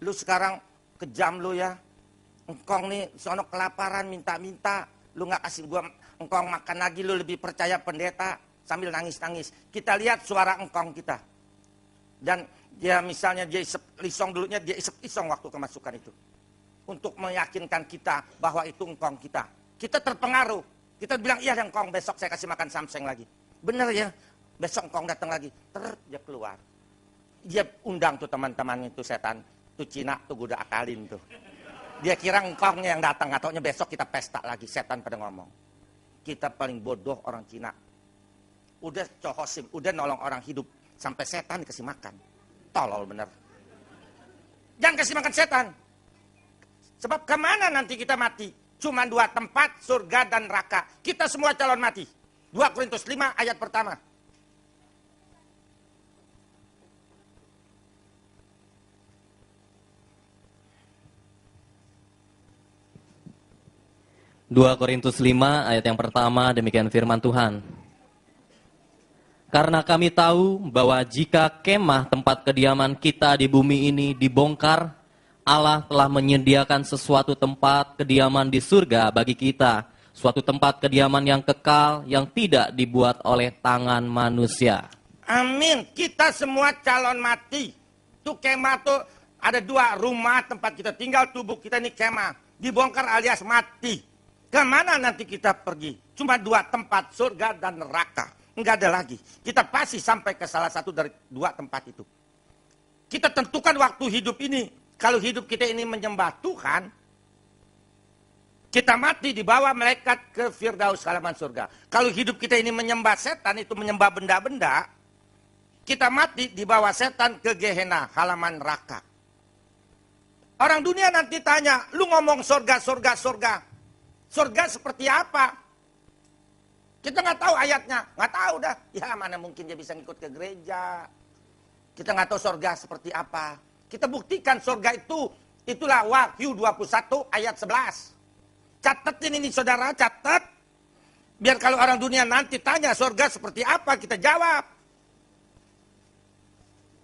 Lu sekarang kejam lu ya. Engkong nih sono kelaparan minta-minta. Lu nggak kasih gua engkong makan lagi, lu lebih percaya pendeta. Sambil nangis-nangis. Kita lihat suara engkong kita. Dan dia misalnya dia isep lisong dulunya, dia isep lisong waktu kemasukan itu. Untuk meyakinkan kita bahwa itu engkong kita. Kita terpengaruh. Kita bilang, iya engkong besok saya kasih makan samseng lagi. Bener ya, besok engkong datang lagi. Dia keluar. Dia undang tuh teman-teman itu setan. Tuh Cina tuh gue udah akalin tuh. Dia kira engkongnya yang datang. Ataunya besok kita pesta lagi. Setan pada ngomong. Kita paling bodoh orang Cina. Udah cohosim, udah nolong orang hidup. Sampai setan dikasih makan. Tolol bener. Jangan kasih makan setan. Sebab kemana nanti kita mati? Cuma 2 tempat, surga dan neraka. Kita semua calon mati. 2 Korintus 5 ayat pertama. Dua Korintus 5 ayat yang pertama, demikian firman Tuhan. Karena kami tahu bahwa jika kemah tempat kediaman kita di bumi ini dibongkar, Allah telah menyediakan sesuatu tempat kediaman di surga bagi kita. Suatu tempat kediaman yang kekal, yang tidak dibuat oleh tangan manusia. Amin. Kita semua calon mati. Tuh kemah tuh ada 2 rumah tempat kita tinggal, tubuh kita ini kemah. Dibongkar alias mati. Kemana nanti kita pergi? Cuma 2 tempat, surga dan neraka. Enggak ada lagi. Kita pasti sampai ke salah satu dari 2 tempat itu. Kita tentukan waktu hidup ini. Kalau hidup kita ini menyembah Tuhan, kita mati dibawa malaikat ke Firdaus halaman surga. Kalau hidup kita ini menyembah setan, itu menyembah benda-benda, kita mati dibawa setan ke Gehenna halaman neraka. Orang dunia nanti tanya, lu ngomong surga, surga, surga. Surga seperti apa? Kita nggak tahu ayatnya, nggak tahu dah. Ya mana mungkin dia bisa ngikut ke gereja. Kita nggak tahu surga seperti apa. Kita buktikan surga itu, itulah Wahyu 21 ayat 11. Catetin ini saudara, catat. Biar kalau orang dunia nanti tanya surga seperti apa, kita jawab.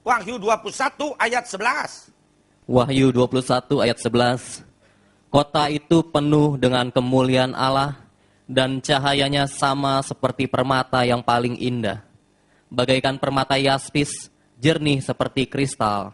Wahyu 21 ayat 11. Wahyu 21 ayat 11. Kota itu penuh dengan kemuliaan Allah, dan cahayanya sama seperti permata yang paling indah. Bagaikan permata yaspis, jernih seperti kristal.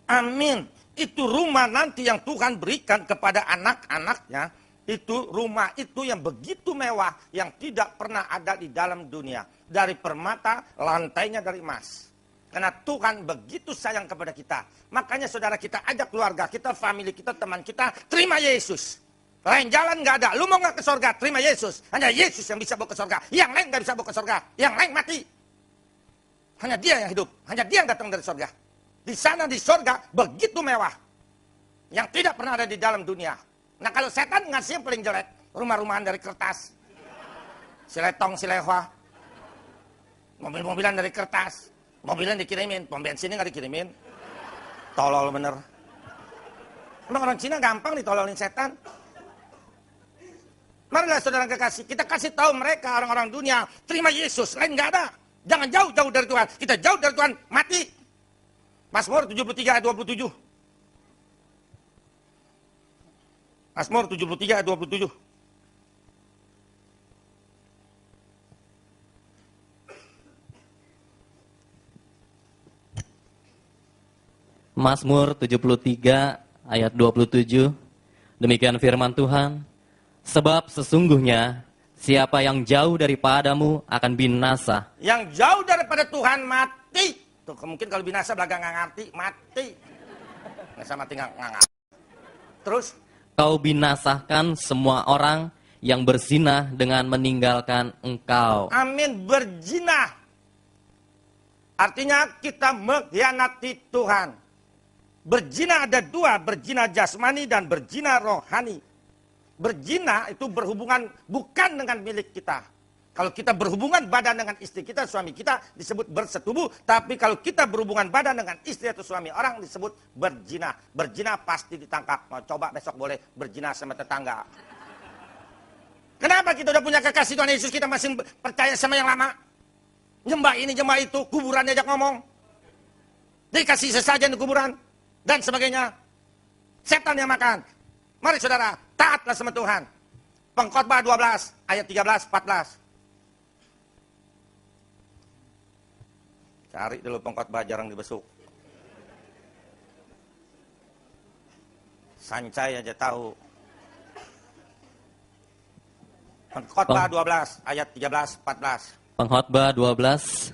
Amin. Itu rumah nanti yang Tuhan berikan kepada anak-anaknya. Itu rumah itu yang begitu mewah, yang tidak pernah ada di dalam dunia. Dari permata, lantainya dari emas. Karena Tuhan begitu sayang kepada kita. Makanya saudara kita ajak keluarga kita, family kita, teman kita, terima Yesus. Lain jalan nggak ada. Lu mau nggak ke surga? Terima Yesus. Hanya Yesus yang bisa bawa ke surga. Yang lain nggak bisa bawa ke surga. Yang lain mati. Hanya dia yang hidup. Hanya dia yang datang dari surga. Di sana di surga begitu mewah. Yang tidak pernah ada di dalam dunia. Nah kalau setan ngasih yang paling jelek. Rumah-rumahan dari kertas. Siletong, silehwa. Mobil-mobilan dari kertas. Mobilnya dikirimin. Pom bensinnya nggak dikirimin. Tolol bener. Emang orang Cina gampang ditololin setan. Marilah saudara kekasih, kita kasih tahu mereka orang-orang dunia, terima Yesus, lain nggak ada. Jangan jauh-jauh dari Tuhan. Kita jauh dari Tuhan, mati. Mazmur 73 ayat 27. Mazmur 73 ayat 27. Mazmur 73 ayat 27. Demikian firman Tuhan. Sebab sesungguhnya siapa yang jauh daripadamu akan binasa. Yang jauh daripada Tuhan mati. Tuh mungkin kalau binasa belaga nggak ngerti, mati. Binasa mati nggak ngerti. Terus? Kau binasakan semua orang yang berzina dengan meninggalkan engkau. Amin, berzina. Artinya kita mengkhianati Tuhan. Berzina ada 2, berzina jasmani dan berzina rohani. Berzina itu berhubungan bukan dengan milik kita. Kalau kita berhubungan badan dengan istri kita, suami kita disebut bersetubuh. Tapi kalau kita berhubungan badan dengan istri atau suami orang disebut berzina. Berzina pasti ditangkap. Mau coba besok boleh berzina sama tetangga. Kenapa kita udah punya kekasih Tuhan Yesus, kita masih percaya sama yang lama? Nyembah ini, nyembah itu, kuburan diajak ngomong. Dikasih sesajen di kuburan. Dan sebagainya. Setan yang makan. Mari saudara, taatlah sama Tuhan. Pengkhotbah 12, ayat 13, 14. Cari dulu pengkhotbah, jarang dibesuk. Sancai aja tahu. Pengkhotbah 12 ayat 13 14. Pengkhotbah 12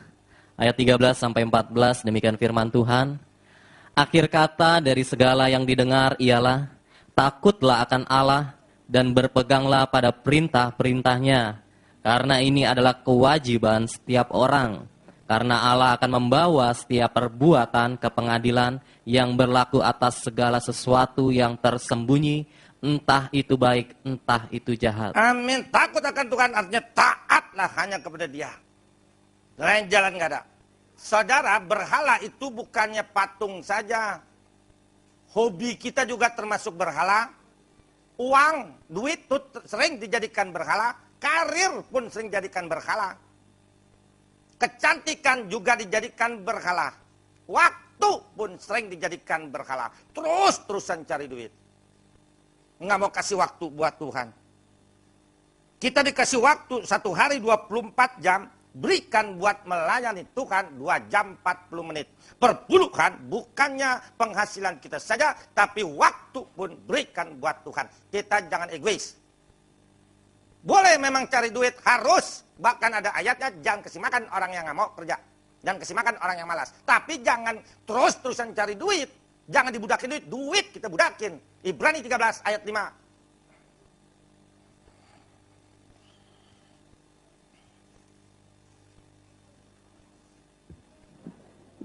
ayat 13 sampai 14, demikian firman Tuhan. Akhir kata dari segala yang didengar ialah takutlah akan Allah dan berpeganglah pada perintah-perintahnya, karena ini adalah kewajiban setiap orang. Karena Allah akan membawa setiap perbuatan ke pengadilan yang berlaku atas segala sesuatu yang tersembunyi, entah itu baik, entah itu jahat. Amin. Takut akan Tuhan artinya taatlah hanya kepada Dia. Lain jalan nggak ada. Saudara, berhala itu bukannya patung saja. Hobi kita juga termasuk berhala. Uang, duit itu sering dijadikan berhala. Karir pun sering dijadikan berhala. Kecantikan juga dijadikan berhala. Waktu pun sering dijadikan berhala. Terus-terusan cari duit. Nggak mau kasih waktu buat Tuhan. Kita dikasih waktu 1 hari 24 jam. Berikan buat melayani Tuhan 2 jam 40 menit. Perpuluhan bukannya penghasilan kita saja. Tapi waktu pun berikan buat Tuhan. Kita jangan egois. Boleh memang cari duit, harus. Bahkan ada ayatnya, jangan kasih makan orang yang nggak mau kerja. Jangan kasih makan orang yang malas. Tapi jangan terus-terusan cari duit. Jangan dibudakin duit, duit kita budakin. Ibrani 13 ayat 5.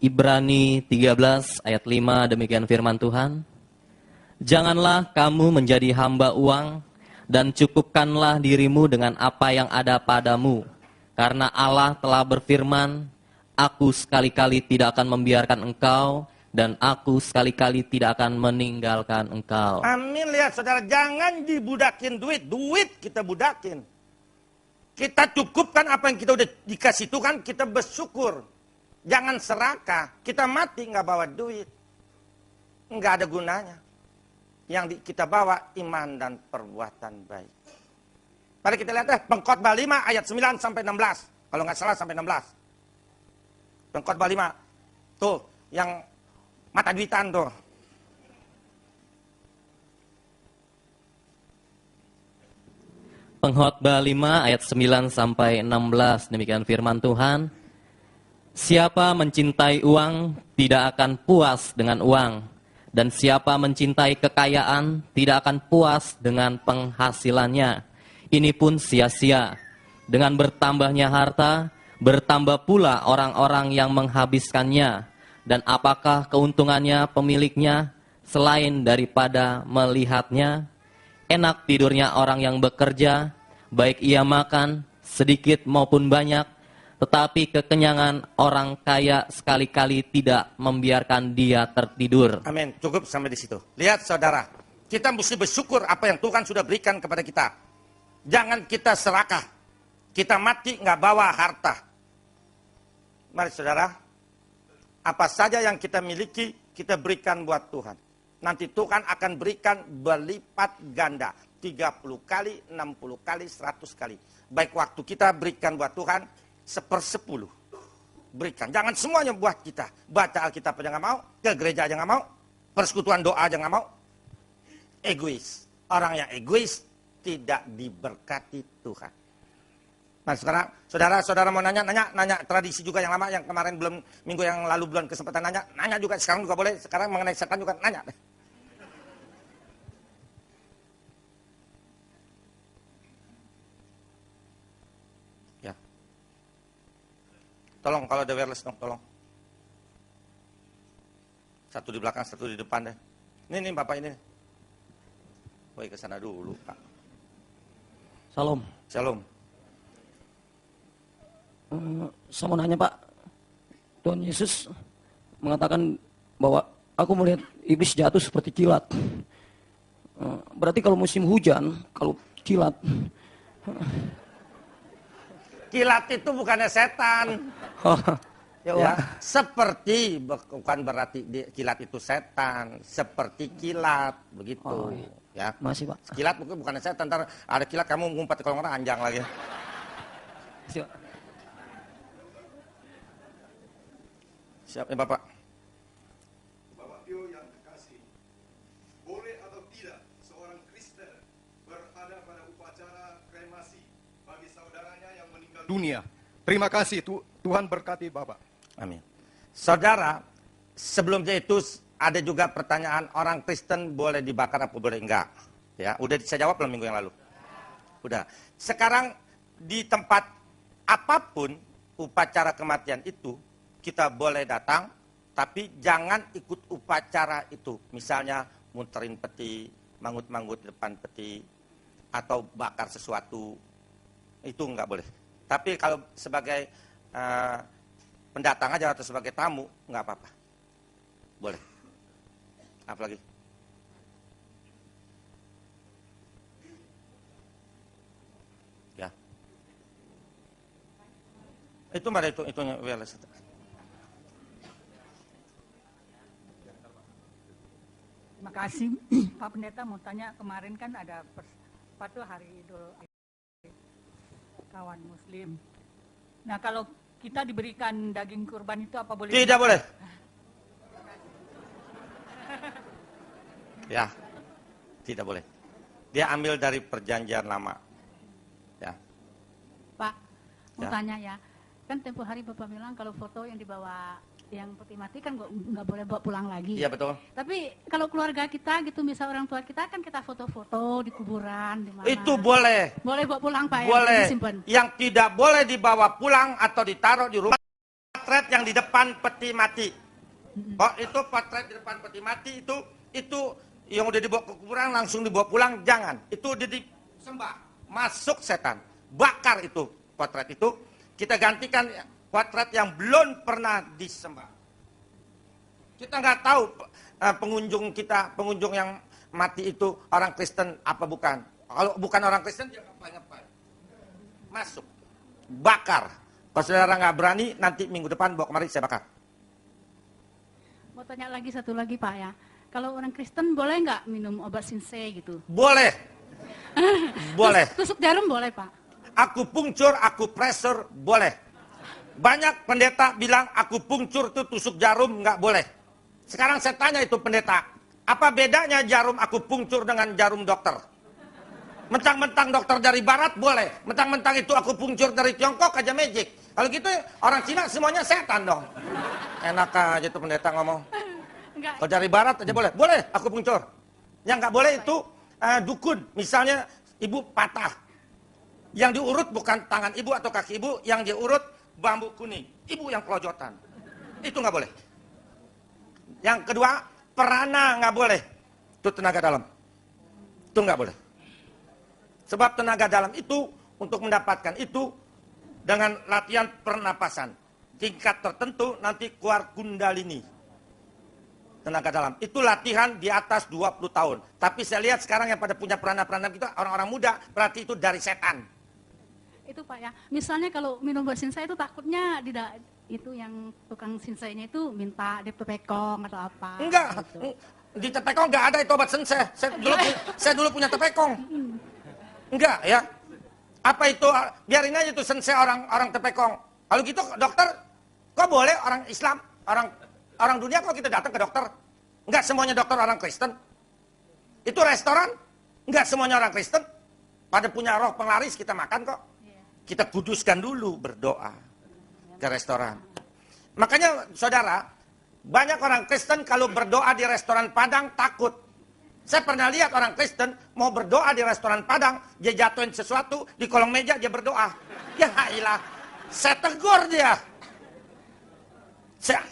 Ibrani 13 ayat 5, demikian firman Tuhan. Janganlah kamu menjadi hamba uang, dan cukupkanlah dirimu dengan apa yang ada padamu. Karena Allah telah berfirman, aku sekali-kali tidak akan membiarkan engkau, dan aku sekali-kali tidak akan meninggalkan engkau. Amin. Lihat saudara, jangan dibudakin duit. Duit kita budakin. Kita cukupkan apa yang kita udah dikasih Tuhan, kita bersyukur. Jangan serakah. Kita mati nggak bawa duit. Nggak ada gunanya. Yang kita bawa iman dan perbuatan baik. Mari kita lihat Pengkhotbah 5 ayat 9 sampai 16. Kalau nggak salah sampai 16. Pengkhotbah 5. Tuh, yang mata duitan tuh. Pengkhotbah 5 ayat 9 sampai 16, demikian firman Tuhan. Siapa mencintai uang tidak akan puas dengan uang. Dan siapa mencintai kekayaan tidak akan puas dengan penghasilannya. Ini pun sia-sia. Dengan bertambahnya harta, bertambah pula orang-orang yang menghabiskannya. Dan apakah keuntungannya pemiliknya selain daripada melihatnya? Enak tidurnya orang yang bekerja, baik ia makan sedikit maupun banyak. Tetapi kekenyangan orang kaya sekali-kali tidak membiarkan dia tertidur. Amin. Cukup sampai di situ. Lihat saudara, kita mesti bersyukur apa yang Tuhan sudah berikan kepada kita. Jangan kita serakah. Kita mati nggak bawa harta. Mari saudara, apa saja yang kita miliki, kita berikan buat Tuhan. Nanti Tuhan akan berikan berlipat ganda. 30 kali, 60 kali, 100 kali. Baik waktu kita berikan buat Tuhan, 1/10 berikan. Jangan semuanya buat kita. Baca Alkitab aja nggak mau, ke gereja aja nggak mau, persekutuan doa aja nggak mau. Egois. Orang yang egois tidak diberkati Tuhan. Nah sekarang saudara-saudara mau nanya tradisi juga yang lama, yang kemarin belum, minggu yang lalu belum kesempatan nanya juga, sekarang juga boleh. Sekarang mengenai setan juga nanya. Tolong kalau ada wireless dong, tolong. Satu di belakang, satu di depan deh. Ini Bapak ini. Woi ke sana dulu, Pak. Shalom. Shalom. Saya mau nanya Pak, Tuhan Yesus mengatakan bahwa aku melihat iblis jatuh seperti kilat. Berarti kalau musim hujan, kalau kilat. Kilat itu bukannya setan. Ya, seperti bukan berarti kilat itu setan, seperti kilat begitu. Ya. Masih Pak. Kilat bukan setan, ntar ada kilat kamu ngumpet di kolong ranjang lagi. Siap, Bapak. Bapak Tio yang kekasih, boleh atau tidak seorang Kristen berada pada upacara kremasi bagi saudaranya yang meninggal dunia? Terima kasih, Tuhan berkati Bapak. Amin. Saudara, sebelumnya itu ada juga pertanyaan orang Kristen boleh dibakar apa boleh enggak? Ya, udah saya jawab belum minggu yang lalu? Udah. Sekarang di tempat apapun upacara kematian itu kita boleh datang, tapi jangan ikut upacara itu. Misalnya muterin peti, manggut-manggut di depan peti, atau bakar sesuatu, itu enggak boleh. Tapi kalau sebagai pendatang aja atau sebagai tamu, nggak apa-apa. Boleh. Apa lagi? Ya. Itu pada itunya wireless. Terima kasih Pak Pendeta, mau tanya, kemarin kan ada hari Idul kawan Muslim. Nah kalau kita diberikan daging kurban itu apa boleh? Tidak boleh. Ya, tidak boleh. Dia ambil dari perjanjian lama. Ya. Pak, mau Ya. tanya ya, kan tempo hari Bapak bilang kalau foto yang dibawa yang peti mati kan nggak boleh bawa pulang lagi. Iya betul. Tapi kalau keluarga kita gitu, misal orang tua kita kan kita foto-foto di kuburan di mana. Itu boleh. Boleh bawa pulang Pak Boleh. ya, disimpan. Yang tidak boleh dibawa pulang atau ditaruh di rumah, potret yang di depan peti mati. Oh, itu potret di depan peti mati itu yang udah dibawa ke kuburan langsung dibawa pulang, jangan. Itu udah disembah, masuk setan. Bakar itu potret itu, kita gantikan potret yang belum pernah disembah. Kita nggak tahu pengunjung yang mati itu orang Kristen apa bukan. Kalau bukan orang Kristen dia ngapain. Masuk, bakar. Kalau saudara nggak berani, nanti minggu depan bawa kemari saya bakar. Mau tanya lagi satu lagi Pak ya. Kalau orang Kristen boleh nggak minum obat sinsei gitu? Boleh. Boleh. Tusuk jarum boleh Pak? Akupunktur, akupresur boleh. Banyak pendeta bilang akupunktur itu tusuk jarum nggak boleh. Sekarang saya tanya itu pendeta, apa bedanya jarum akupunktur dengan jarum dokter? Mentang-mentang dokter dari barat boleh, mentang-mentang itu akupunktur dari Tiongkok aja magic. Kalau gitu orang Cina semuanya setan dong. Enak aja tuh pendeta ngomong. Kalau dari barat aja boleh, boleh akupunktur. Yang nggak boleh itu dukun. Misalnya ibu patah, yang diurut bukan tangan ibu atau kaki ibu, yang diurut bambu kuning, ibu yang kelojotan, itu nggak boleh. Yang kedua, perana nggak boleh, itu tenaga dalam, itu nggak boleh. Sebab tenaga dalam itu untuk mendapatkan itu dengan latihan pernapasan tingkat tertentu nanti keluar kundalini. Tenaga dalam itu latihan di atas 20 tahun. Tapi saya lihat sekarang yang pada punya perana-perana kita orang-orang muda, berarti itu dari setan. Itu Pak ya, misalnya kalau minum obat sinsai itu takutnya tidak itu yang tukang sinsainya itu minta di tepekong atau apa? Enggak, gitu. Di tepekong enggak ada itu obat sinsai. Saya dulu punya tepekong. Enggak ya. Apa itu? Biarin aja itu sinsai orang tepekong. Kalau gitu dokter, kok boleh orang Islam, orang dunia kok kita datang ke dokter? Enggak semuanya dokter orang Kristen. Itu restoran, enggak semuanya orang Kristen. Pada punya roh penglaris kita makan kok. Kita kuduskan dulu berdoa ke restoran. Makanya saudara, banyak orang Kristen kalau berdoa di restoran Padang takut. Saya pernah lihat orang Kristen mau berdoa di restoran Padang, dia jatuhin sesuatu di kolong meja dia berdoa. Ya ilah, saya tegur dia.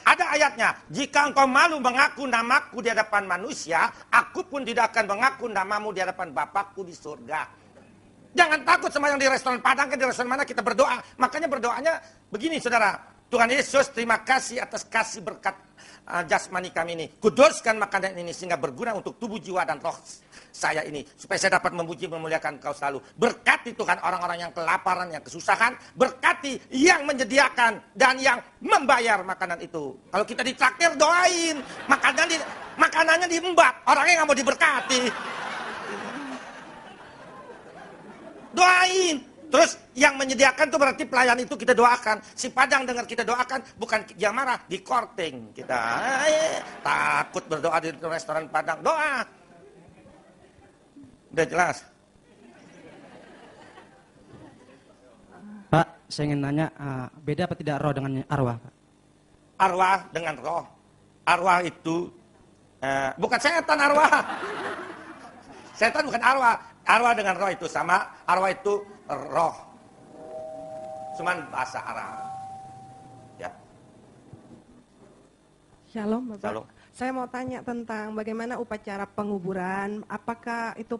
Ada ayatnya, jika engkau malu mengaku namaku di hadapan manusia, aku pun tidak akan mengaku namamu di hadapan Bapakku di surga. Jangan takut sembahyang di restoran Padang, di restoran mana kita berdoa. Makanya berdoanya begini saudara. Tuhan Yesus, terima kasih atas kasih berkat jasmani kami ini. Kuduskan makanan ini sehingga berguna untuk tubuh, jiwa, dan roh saya ini. Supaya saya dapat memuji memuliakan Kau selalu. Berkati Tuhan orang-orang yang kelaparan, yang kesusahan. Berkati yang menyediakan dan yang membayar makanan itu. Kalau kita ditraktir, doain. Makanannya diembat. Orangnya nggak mau diberkati. Doain. Terus yang menyediakan itu berarti pelayan itu kita doakan. Si Padang dengar kita doakan, bukan dia marah, di korting kita. Takut berdoa di restoran Padang. Doa. Udah jelas. Pak, saya ingin nanya, beda apa tidak roh dengan arwah, Pak? Arwah dengan roh. Arwah itu bukan setan, arwah. Setan bukan arwah. Arwah dengan roh itu sama. Arwah itu roh. Cuman bahasa Arab. Ya. Shalom, Bapak. Shalom. Saya mau tanya tentang bagaimana upacara penguburan. Apakah itu,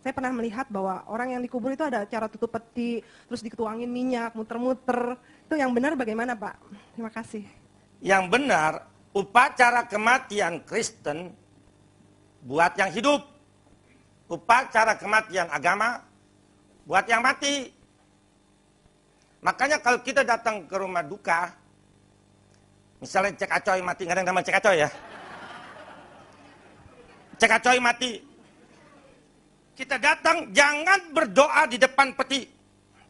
saya pernah melihat bahwa orang yang dikubur itu ada cara tutup peti, terus dituangin minyak, muter-muter. Itu yang benar bagaimana, Pak? Terima kasih. Yang benar, upacara kematian Kristen buat yang hidup. Upacara kematian agama buat yang mati. Makanya kalau kita datang ke rumah duka, misalnya Cek Acoy mati, nggak ada yang nama Cek Acoy ya. Cek Acoy mati. Kita datang, jangan berdoa di depan peti.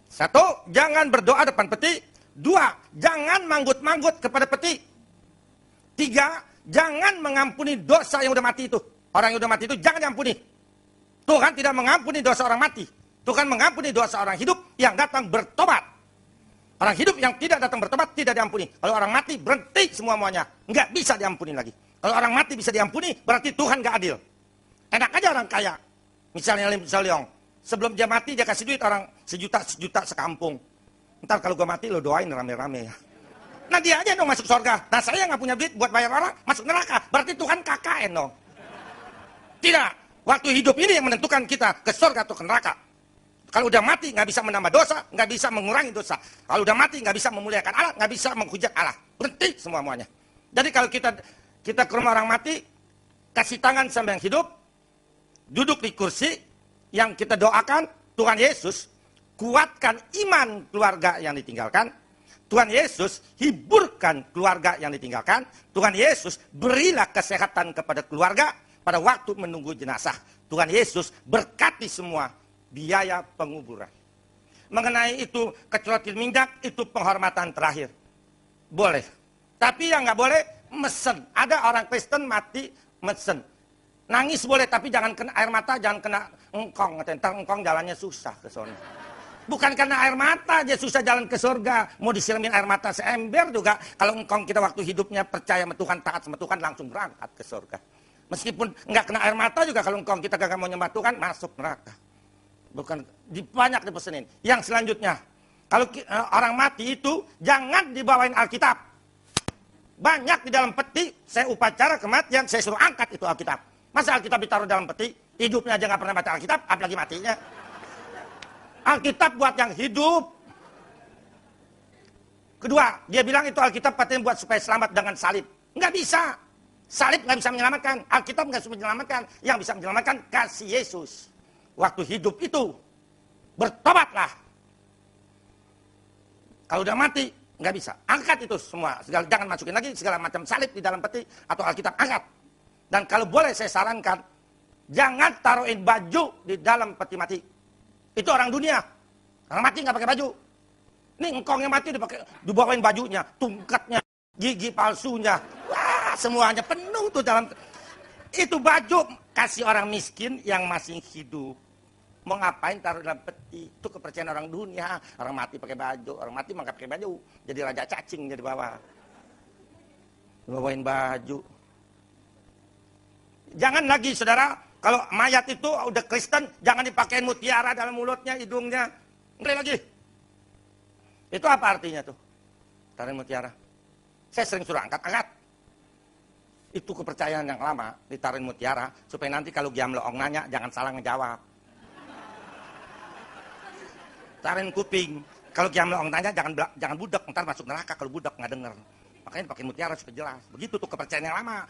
Satu, jangan berdoa depan peti. Dua, jangan manggut-manggut kepada peti. Tiga, jangan mengampuni dosa yang udah mati itu. Orang yang udah mati itu jangan diampuni. Tuhan tidak mengampuni dosa orang mati. Tuhan mengampuni dosa orang hidup yang datang bertobat. Orang hidup yang tidak datang bertobat tidak diampuni. Kalau orang mati berhenti semuanya. Nggak bisa diampuni lagi. Kalau orang mati bisa diampuni berarti Tuhan nggak adil. Enak aja orang kaya. Misalnya Lim Solyong. Sebelum dia mati dia kasih duit orang sejuta sekampung. Ntar kalau gue mati lo doain rame-rame ya. Nah dia aja dong masuk surga. Nah saya nggak punya duit buat bayar orang masuk neraka. Berarti Tuhan KKN dong. Tidak. Waktu hidup ini yang menentukan kita ke surga atau ke neraka. Kalau udah mati nggak bisa menambah dosa, nggak bisa mengurangi dosa. Kalau udah mati nggak bisa memuliakan Allah, nggak bisa menghujat Allah. Berhenti semuanya. Jadi kalau kita ke rumah orang mati, kasih tangan sama yang hidup, duduk di kursi, yang kita doakan, Tuhan Yesus, kuatkan iman keluarga yang ditinggalkan. Tuhan Yesus, hiburkan keluarga yang ditinggalkan. Tuhan Yesus, berilah kesehatan kepada keluarga pada waktu menunggu jenazah. Tuhan Yesus berkati semua biaya penguburan. Mengenai itu, kecerotin minyak, itu penghormatan terakhir. Boleh. Tapi yang nggak boleh, mesen. Ada orang Kristen mati, mesen. Nangis boleh, tapi jangan kena air mata, jangan kena engkong. Ntar engkong jalannya susah ke sana. Bukan karena air mata aja susah jalan ke surga. Mau disiramin air mata seember juga. Kalau engkong kita waktu hidupnya percaya sama Tuhan, taat sama Tuhan, langsung berangkat ke surga. Meskipun nggak kena air mata juga kalau engkong kita gak mau nyembah Tuhan, masuk neraka. Bukan, banyak dipesenin. Yang selanjutnya, kalau orang mati itu jangan dibawain Alkitab. Banyak di dalam peti, saya upacara kematian, saya suruh angkat itu Alkitab. Masa Alkitab ditaruh dalam peti? Hidupnya aja nggak pernah baca Alkitab, apalagi matinya. Alkitab buat yang hidup. Kedua, dia bilang itu Alkitab katanya buat supaya selamat dengan salib. Nggak bisa. Salib nggak bisa menyelamatkan. Alkitab nggak bisa menyelamatkan. Yang bisa menyelamatkan kasih Yesus. Waktu hidup itu, bertobatlah. Kalau udah mati, nggak bisa. Angkat itu semua. Jangan masukin lagi segala macam salib di dalam peti atau Alkitab. Angkat. Dan kalau boleh saya sarankan, jangan taruhin baju di dalam peti mati. Itu orang dunia. Orang mati nggak pakai baju. Ini engkong yang mati dibawain bajunya, tungkatnya, gigi palsunya. Wah, semuanya penuh tuh dalam. Itu baju kasih orang miskin yang masih hidup. Mau ngapain taruh dalam peti? Itu kepercayaan orang dunia. Orang mati pakai baju, orang mati nggak pakai baju. Jadi raja cacing jadi bawah. Bawain baju. Jangan lagi saudara, kalau mayat itu udah Kristen, jangan dipakein mutiara dalam mulutnya, hidungnya. Ngeri lagi. Itu apa artinya tuh? Taruh mutiara. Saya sering suruh angkat. Itu kepercayaan yang lama, ditaruhin mutiara, supaya nanti kalau Giam Loong nanya, jangan salah ngejawab. putarin kuping. Kalau Kiai Melong tanya jangan budak, ntar masuk neraka kalau budak nggak denger. Makanya pakai mutiara supaya jelas. Begitu tuh kepercayaan yang lama.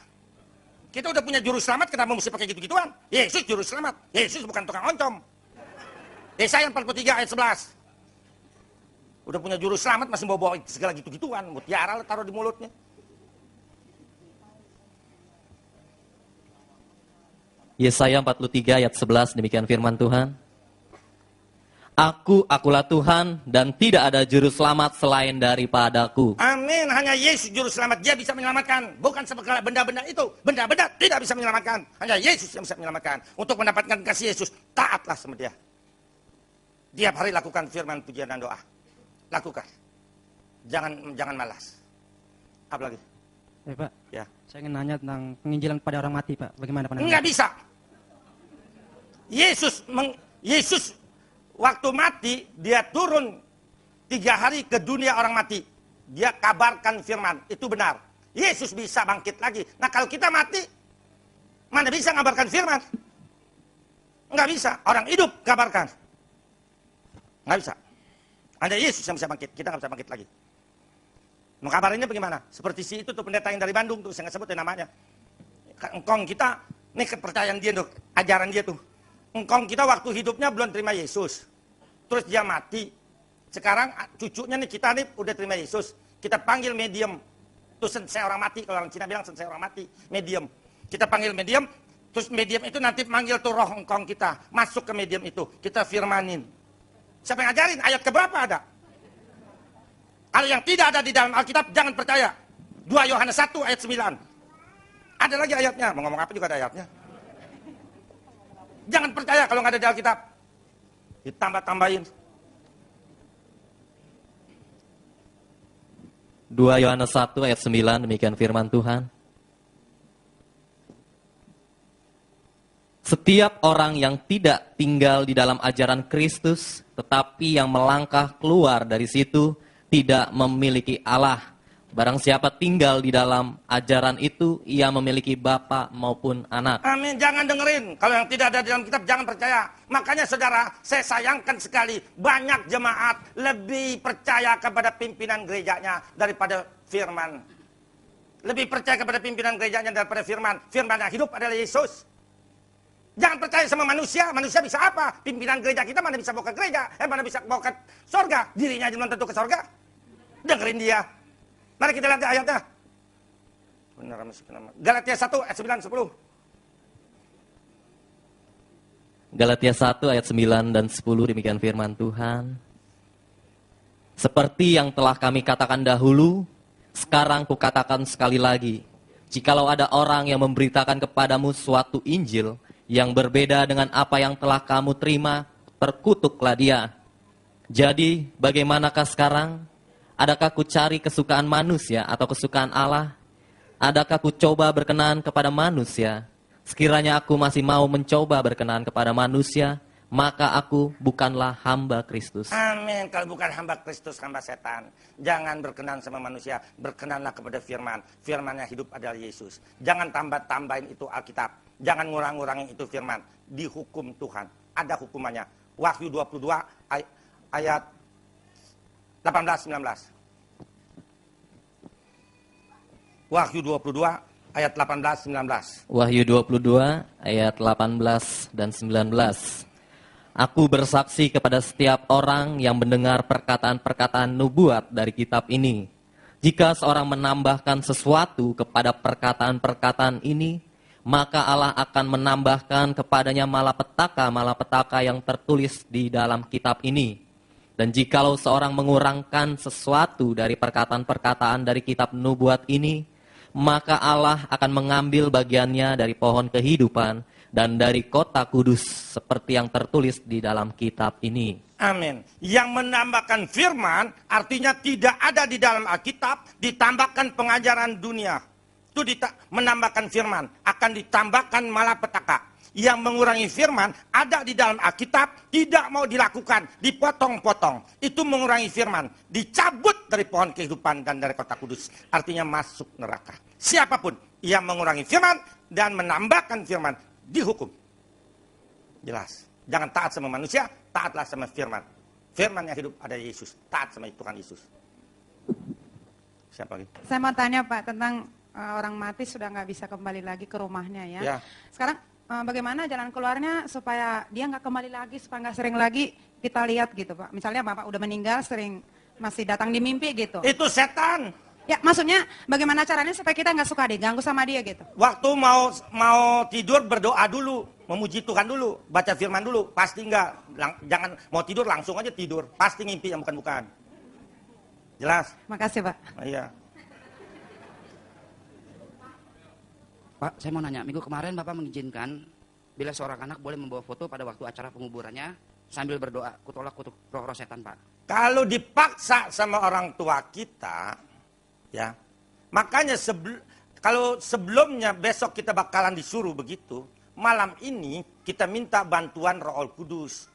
Kita udah punya juru selamat, kenapa mesti pakai gitu-gituan? Yesus juru selamat. Yesus bukan tukang oncom. Yesaya 43 ayat 11. Udah punya juru selamat masih bawa segala gitu-gituan. Mutiara taruh di mulutnya. Yesaya 43 ayat 11, demikian firman Tuhan. Akulah Tuhan dan tidak ada juru selamat selain daripadaku. Amin. Hanya Yesus juru selamat. Dia bisa menyelamatkan. Bukan segala benda-benda itu. Benda-benda tidak bisa menyelamatkan. Hanya Yesus yang bisa menyelamatkan. Untuk mendapatkan kasih Yesus, taatlah sama dia. Tiap hari lakukan firman, pujian, dan doa. Lakukan. Jangan malas. Apa lagi? Pak. Ya. Saya ingin nanya tentang penginjilan kepada orang mati, Pak. Bagaimana pandangan? Enggak bisa. Yesus waktu mati, dia turun 3 hari ke dunia orang mati. Dia kabarkan firman, itu benar. Yesus bisa bangkit lagi. Nah kalau kita mati, mana bisa ngabarkan firman? Enggak bisa. Orang hidup kabarkan. Enggak bisa. Hanya Yesus yang bisa bangkit. Kita nggak bisa bangkit lagi. Mau kabarinnya bagaimana? Seperti si itu tuh pendeta yang dari Bandung tuh, saya nggak sebut namanya. Engkong kita, ini kepercayaan dia tuh, ajaran dia tuh. Engkong kita waktu hidupnya belum terima Yesus. Terus dia mati. Sekarang cucunya nih, kita nih udah terima Yesus. Kita panggil medium. Itu sensei orang mati, kalau orang Cina bilang sensei orang mati. Medium. Kita panggil medium, terus medium itu nanti manggil tuh roh engkong kita. Masuk ke medium itu, kita firmanin. Siapa yang ngajarin? Ayat keberapa ada? Ada yang tidak ada di dalam Alkitab, jangan percaya. 2 Yohanes 1 ayat 9. Ada lagi ayatnya, mau ngomong apa juga ada ayatnya. Jangan percaya kalau nggak ada di Alkitab. Ditambah-tambahin. 2 Yohanes 1 ayat 9, demikian firman Tuhan. Setiap orang yang tidak tinggal di dalam ajaran Kristus, tetapi yang melangkah keluar dari situ, tidak memiliki Allah. Barang siapa tinggal di dalam ajaran itu, ia memiliki bapa maupun anak. Amin, jangan dengerin. Kalau yang tidak ada di dalam kitab, jangan percaya. Makanya saudara, saya sayangkan sekali, banyak jemaat lebih percaya kepada pimpinan gerejanya daripada firman. Lebih percaya kepada pimpinan gerejanya daripada firman. Firman yang hidup adalah Yesus. Jangan percaya sama manusia. Manusia bisa apa? Pimpinan gereja kita mana bisa bawa ke gereja? Mana bisa bawa ke sorga? Dirinya belum tentu ke sorga. Dengerin dia. Mari kita lihat ayatnya. Benar, Galatia 1 ayat 9 10. Galatia 1 ayat 9 dan 10, demikian firman Tuhan. Seperti yang telah kami katakan dahulu, sekarang kukatakan sekali lagi. Jikalau ada orang yang memberitakan kepadamu suatu Injil yang berbeda dengan apa yang telah kamu terima, terkutuklah dia. Jadi, bagaimanakah sekarang? Adakah ku cari kesukaan manusia atau kesukaan Allah? Adakah ku coba berkenan kepada manusia? Sekiranya aku masih mau mencoba berkenan kepada manusia, maka aku bukanlah hamba Kristus. Amin. Kalau bukan hamba Kristus, hamba setan. Jangan berkenan sama manusia, berkenanlah kepada firman. Firman yang hidup adalah Yesus. Jangan tambah-tambahin itu Alkitab. Jangan ngurang-ngurangin itu firman. Dihukum Tuhan. Ada hukumannya. Wahyu 22 ayat 18-19. Wahyu 22 ayat 18-19. Wahyu 22 ayat 18 dan 19. Aku bersaksi kepada setiap orang yang mendengar perkataan-perkataan nubuat dari kitab ini. Jika seorang menambahkan sesuatu kepada perkataan-perkataan ini, maka Allah akan menambahkan kepadanya malapetaka yang tertulis di dalam kitab ini. Dan jikalau seorang mengurangkan sesuatu dari perkataan-perkataan dari kitab nubuat ini, maka Allah akan mengambil bagiannya dari pohon kehidupan dan dari kota kudus seperti yang tertulis di dalam kitab ini. Amin. Yang menambahkan firman artinya tidak ada di dalam Alkitab, ditambahkan pengajaran dunia. Itu menambahkan firman, akan ditambahkan malapetaka. Yang mengurangi firman ada di dalam Alkitab, tidak mau dilakukan, dipotong-potong. Itu mengurangi firman, dicabut dari pohon kehidupan dan dari kota kudus. Artinya masuk neraka. Siapapun yang mengurangi firman dan menambahkan firman, dihukum. Jelas. Jangan taat sama manusia, taatlah sama firman. Firman yang hidup ada Yesus. Taat sama Tuhan Yesus. Siapa lagi? Saya mau tanya Pak tentang orang mati sudah nggak bisa kembali lagi ke rumahnya ya. Ya. Sekarang bagaimana jalan keluarnya supaya dia nggak kembali lagi, supaya nggak sering lagi kita lihat gitu Pak. Misalnya Bapak udah meninggal sering masih datang di mimpi gitu. Itu setan. Ya maksudnya bagaimana caranya supaya kita nggak suka diganggu sama dia gitu. Waktu mau tidur berdoa dulu, memuji Tuhan dulu, baca firman dulu, pasti enggak. Jangan mau tidur langsung aja tidur, pasti ngimpi yang bukan-bukan. Jelas? Makasih Pak. Iya. Pak, saya mau nanya, minggu kemarin Bapak mengizinkan bila seorang anak boleh membawa foto pada waktu acara penguburannya sambil berdoa, kutolak kutuk roh setan Pak. Kalau dipaksa sama orang tua kita, ya, makanya kalau sebelumnya besok kita bakalan disuruh begitu, malam ini kita minta bantuan Roh Kudus.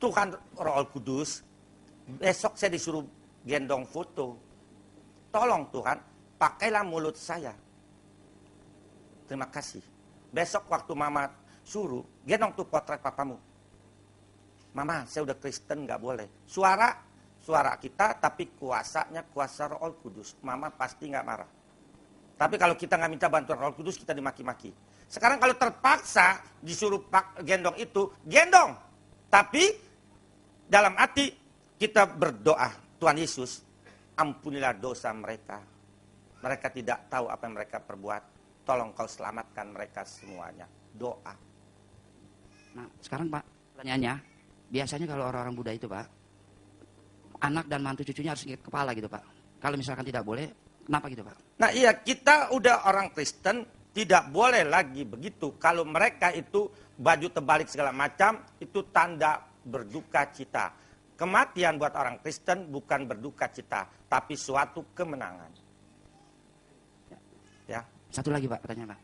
Tuhan Roh Kudus, besok saya disuruh gendong foto. Tolong Tuhan, pakailah mulut saya. Terima kasih. Besok waktu mama suruh, gendong tuh potret papamu. Mama, saya udah Kristen, nggak boleh. Suara kita, tapi kuasanya kuasa Roh Kudus. Mama pasti nggak marah. Tapi kalau kita nggak minta bantuan Roh Kudus, kita dimaki-maki. Sekarang kalau terpaksa disuruh gendong itu, gendong. Tapi dalam hati kita berdoa, Tuhan Yesus, ampunilah dosa mereka. Mereka tidak tahu apa yang mereka perbuat. Tolong kau selamatkan mereka semuanya. Doa. Nah, sekarang Pak, pertanyaannya, biasanya kalau orang-orang Buddha itu Pak, anak dan mantu cucunya harus ikat kepala gitu Pak. Kalau misalkan tidak boleh, kenapa gitu Pak? Nah iya, kita udah orang Kristen, tidak boleh lagi begitu. Kalau mereka itu baju terbalik segala macam, itu tanda berduka cita. Kematian buat orang Kristen bukan berduka cita, tapi suatu kemenangan. Ya. Satu lagi Pak, pertanyaan Pak.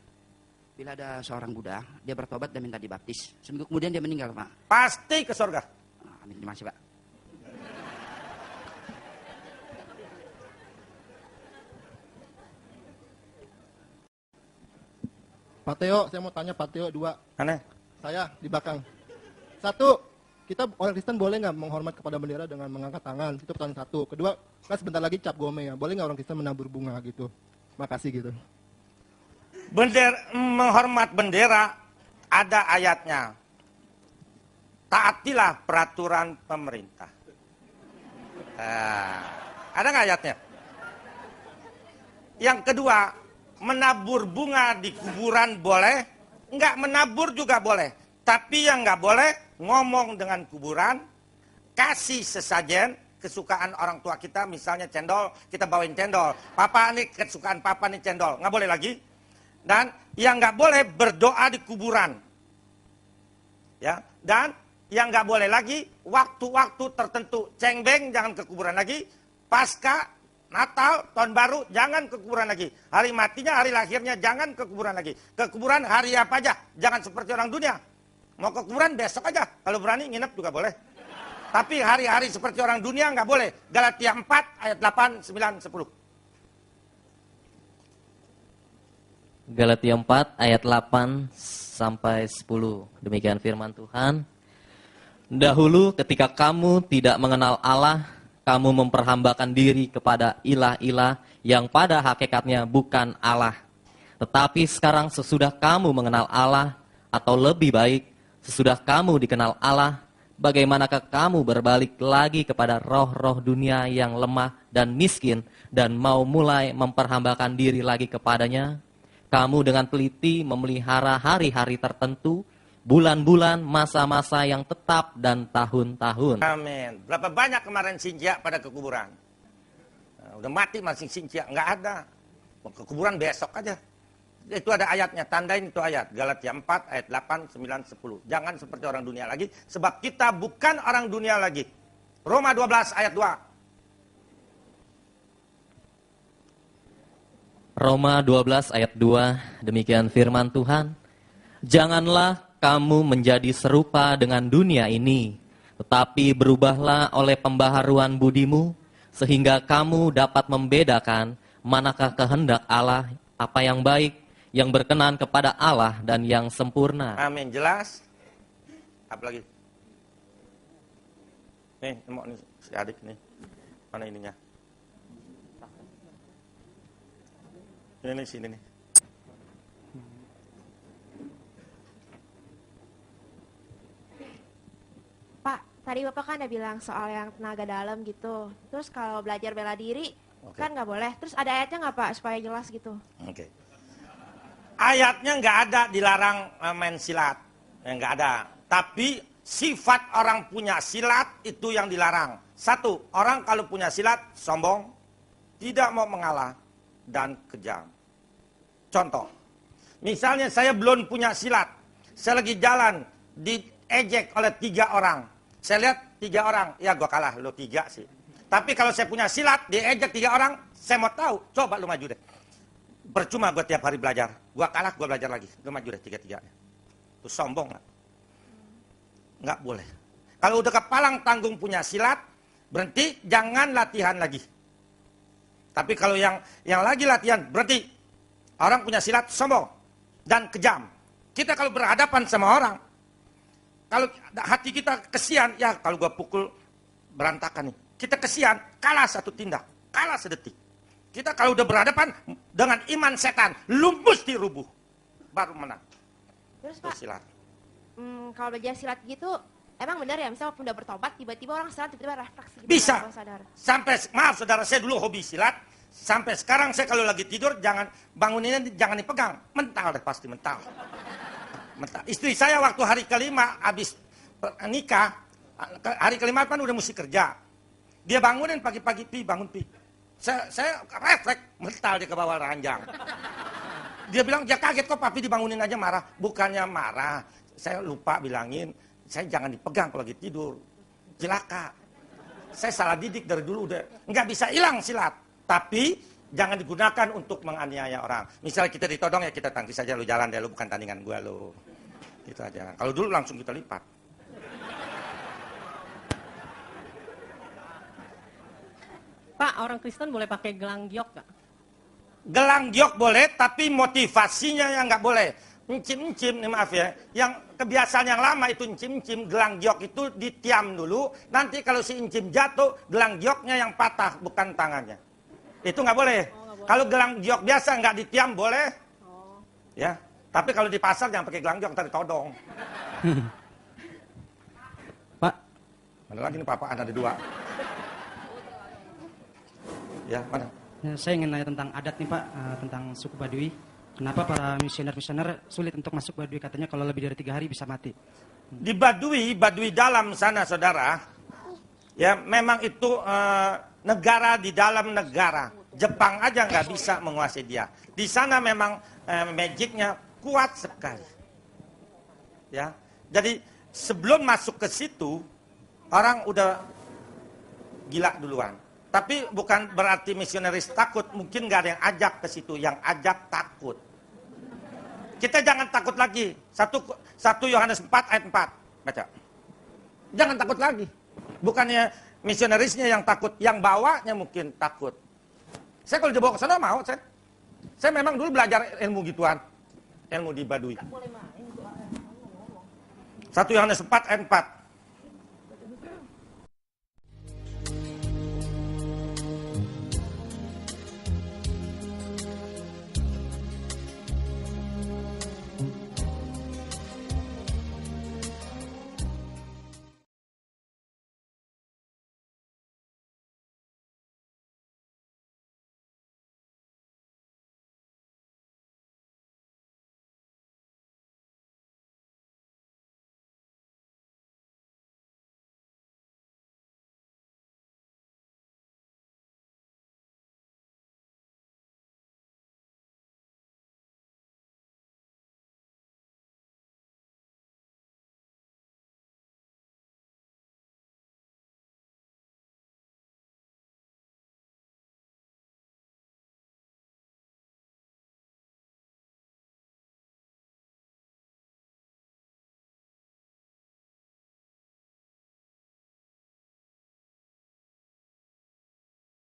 Bila ada seorang Buddha, dia bertobat dan minta dibaptis. Seminggu kemudian dia meninggal Pak. Pasti ke surga. Amin, terima kasih Pak. Pak Teo, saya mau tanya Pak Teo 2. Aneh. Saya di belakang. 1, kita orang Kristen boleh nggak menghormat kepada bendera dengan mengangkat tangan? Itu pertanyaan 1. Kedua, kan sebentar lagi cap gome ya. Boleh nggak orang Kristen menabur bunga gitu? Makasih gitu. Menghormat bendera ada ayatnya. Taatilah peraturan pemerintah. Ada nggak ayatnya? Yang kedua, menabur bunga di kuburan boleh, nggak menabur juga boleh. Tapi yang nggak boleh ngomong dengan kuburan, kasih sesajen kesukaan orang tua kita, misalnya cendol, kita bawain cendol. Papa nih kesukaan papa nih cendol, nggak boleh lagi. Dan yang nggak boleh berdoa di kuburan, ya. Dan yang nggak boleh lagi waktu-waktu tertentu cengbeng jangan ke kuburan lagi. Pasca Natal, Tahun Baru, jangan ke kuburan lagi. Hari matinya, hari lahirnya, jangan ke kuburan lagi. Ke kuburan hari apa aja, jangan seperti orang dunia. Mau ke kuburan besok aja, kalau berani nginep juga boleh. Tapi hari-hari seperti orang dunia nggak boleh. Galatia 4 ayat 8, 9, 10. Galatia 4 ayat 8 sampai 10. Demikian firman Tuhan. Dahulu ketika kamu tidak mengenal Allah, kamu memperhambakan diri kepada ilah-ilah yang pada hakikatnya bukan Allah. Tetapi sekarang sesudah kamu mengenal Allah, atau lebih baik, sesudah kamu dikenal Allah, bagaimanakah kamu berbalik lagi kepada roh-roh dunia yang lemah dan miskin dan mau mulai memperhambakan diri lagi kepadanya? Kamu dengan teliti memelihara hari-hari tertentu, bulan-bulan, masa-masa yang tetap dan tahun-tahun. Amin. Berapa banyak kemarin sinjia pada kekuburan? Nah, udah mati masih sinjia, nggak ada. Mau ke kuburan besok aja. Itu ada ayatnya, tandain itu ayat. Galatia 4 ayat 8, 9, 10. Jangan seperti orang dunia lagi, sebab kita bukan orang dunia lagi. Roma 12 ayat 2. Roma 12 ayat 2, demikian firman Tuhan. Janganlah kamu menjadi serupa dengan dunia ini, tetapi berubahlah oleh pembaharuan budimu, sehingga kamu dapat membedakan manakah kehendak Allah, apa yang baik, yang berkenan kepada Allah, dan yang sempurna. Amin, jelas? Apa lagi? Nih, mau nih si adik nih. Mana ininya? Ini nih, sini nih. Pak, tadi Bapak kan ada bilang soal yang tenaga dalam gitu. Terus kalau belajar bela diri, kan nggak boleh. Terus ada ayatnya nggak Pak, supaya jelas gitu? Oke. Ayatnya nggak ada dilarang main silat. Nggak ada. Tapi sifat orang punya silat itu yang dilarang. Satu, orang kalau punya silat sombong, tidak mau mengalah, dan kejam. Contoh, misalnya saya belum punya silat. Saya lagi jalan, diejek oleh 3 orang. Saya lihat 3 orang, ya gua kalah, lo 3 sih. Tapi kalau saya punya silat, diejek 3 orang, saya mau tahu, coba lo maju deh. Percuma gua tiap hari belajar. Gua kalah, gua belajar lagi. Lo maju deh 3-3-nya. Itu sombong nggak? Nggak boleh. Kalau udah kepalang tanggung punya silat, berhenti, jangan latihan lagi. Tapi kalau yang lagi latihan, berhenti. Orang punya silat sombong dan kejam. Kita kalau berhadapan sama orang, kalau hati kita kesian, ya kalau gua pukul berantakan nih. Kita kesian, kalah satu tindak, kalah sedetik. Kita kalau udah berhadapan dengan iman setan, lu mesti rubuh. Baru menang. Terus Pak, silat. Kalau belajar silat gitu, emang benar ya, misalnya udah bertobat, tiba-tiba orang silat tiba-tiba refleks gitu. Bisa. Kalau sadar. Sampai, maaf saudara, saya dulu hobi silat. Sampai sekarang saya kalau lagi tidur, jangan banguninnya jangan dipegang. Mental deh, pasti mental. Istri saya waktu hari kelima, habis nikah, hari kelima kan udah mesti kerja. Dia bangunin pagi-pagi, Pi, bangun Pi. Saya refleks, mental dia ke bawah ranjang. Dia bilang, ya kaget kok papi dibangunin aja marah. Bukannya marah, saya lupa bilangin, saya jangan dipegang kalau lagi tidur. Celaka. Saya salah didik dari dulu udah. Nggak bisa hilang silat. Tapi jangan digunakan untuk menganiaya orang. Misalnya kita ditodong, ya kita tangkis saja, lu jalan deh, lu bukan tandingan gua lu. Gitu aja. Kalau dulu langsung kita lipat. Pak, orang Kristen boleh pakai gelang giok nggak? Gelang giok boleh, tapi motivasinya yang nggak boleh. Encim-encim, nih maaf ya. Yang kebiasaan yang lama itu encim-encim, gelang giok itu ditiam dulu. Nanti kalau si encim jatuh, gelang gioknya yang patah, bukan tangannya. Itu nggak boleh. Kalau gelang giok biasa nggak ditiam boleh. Ya. Tapi kalau di pasar jangan pakai gelang giok, ntar ditodong. Pak. Mana lagi nih papaan, ada 2. Ya, mana? Ya, saya ingin nanya tentang adat nih Pak, tentang suku Baduy. Kenapa para misioner-misioner sulit untuk masuk Baduy? Katanya kalau lebih dari 3 hari bisa mati. Di Baduy dalam sana saudara, ya memang itu negara di dalam negara. Jepang aja nggak bisa menguasai dia. Di sana memang magicnya kuat sekali. Ya, jadi sebelum masuk ke situ orang udah gila duluan. Tapi bukan berarti misionaris takut, mungkin nggak ada yang ajak ke situ, yang ajak takut. Kita jangan takut lagi. 1 Yohanes 4 ayat 4. Baca. Jangan takut lagi. Bukannya misionarisnya yang takut, yang bawanya mungkin takut. Saya kalau dibawa ke sana mau, saya memang dulu belajar ilmu gituan. Ilmu di Baduy. 1 Yohanes 4 ayat 4.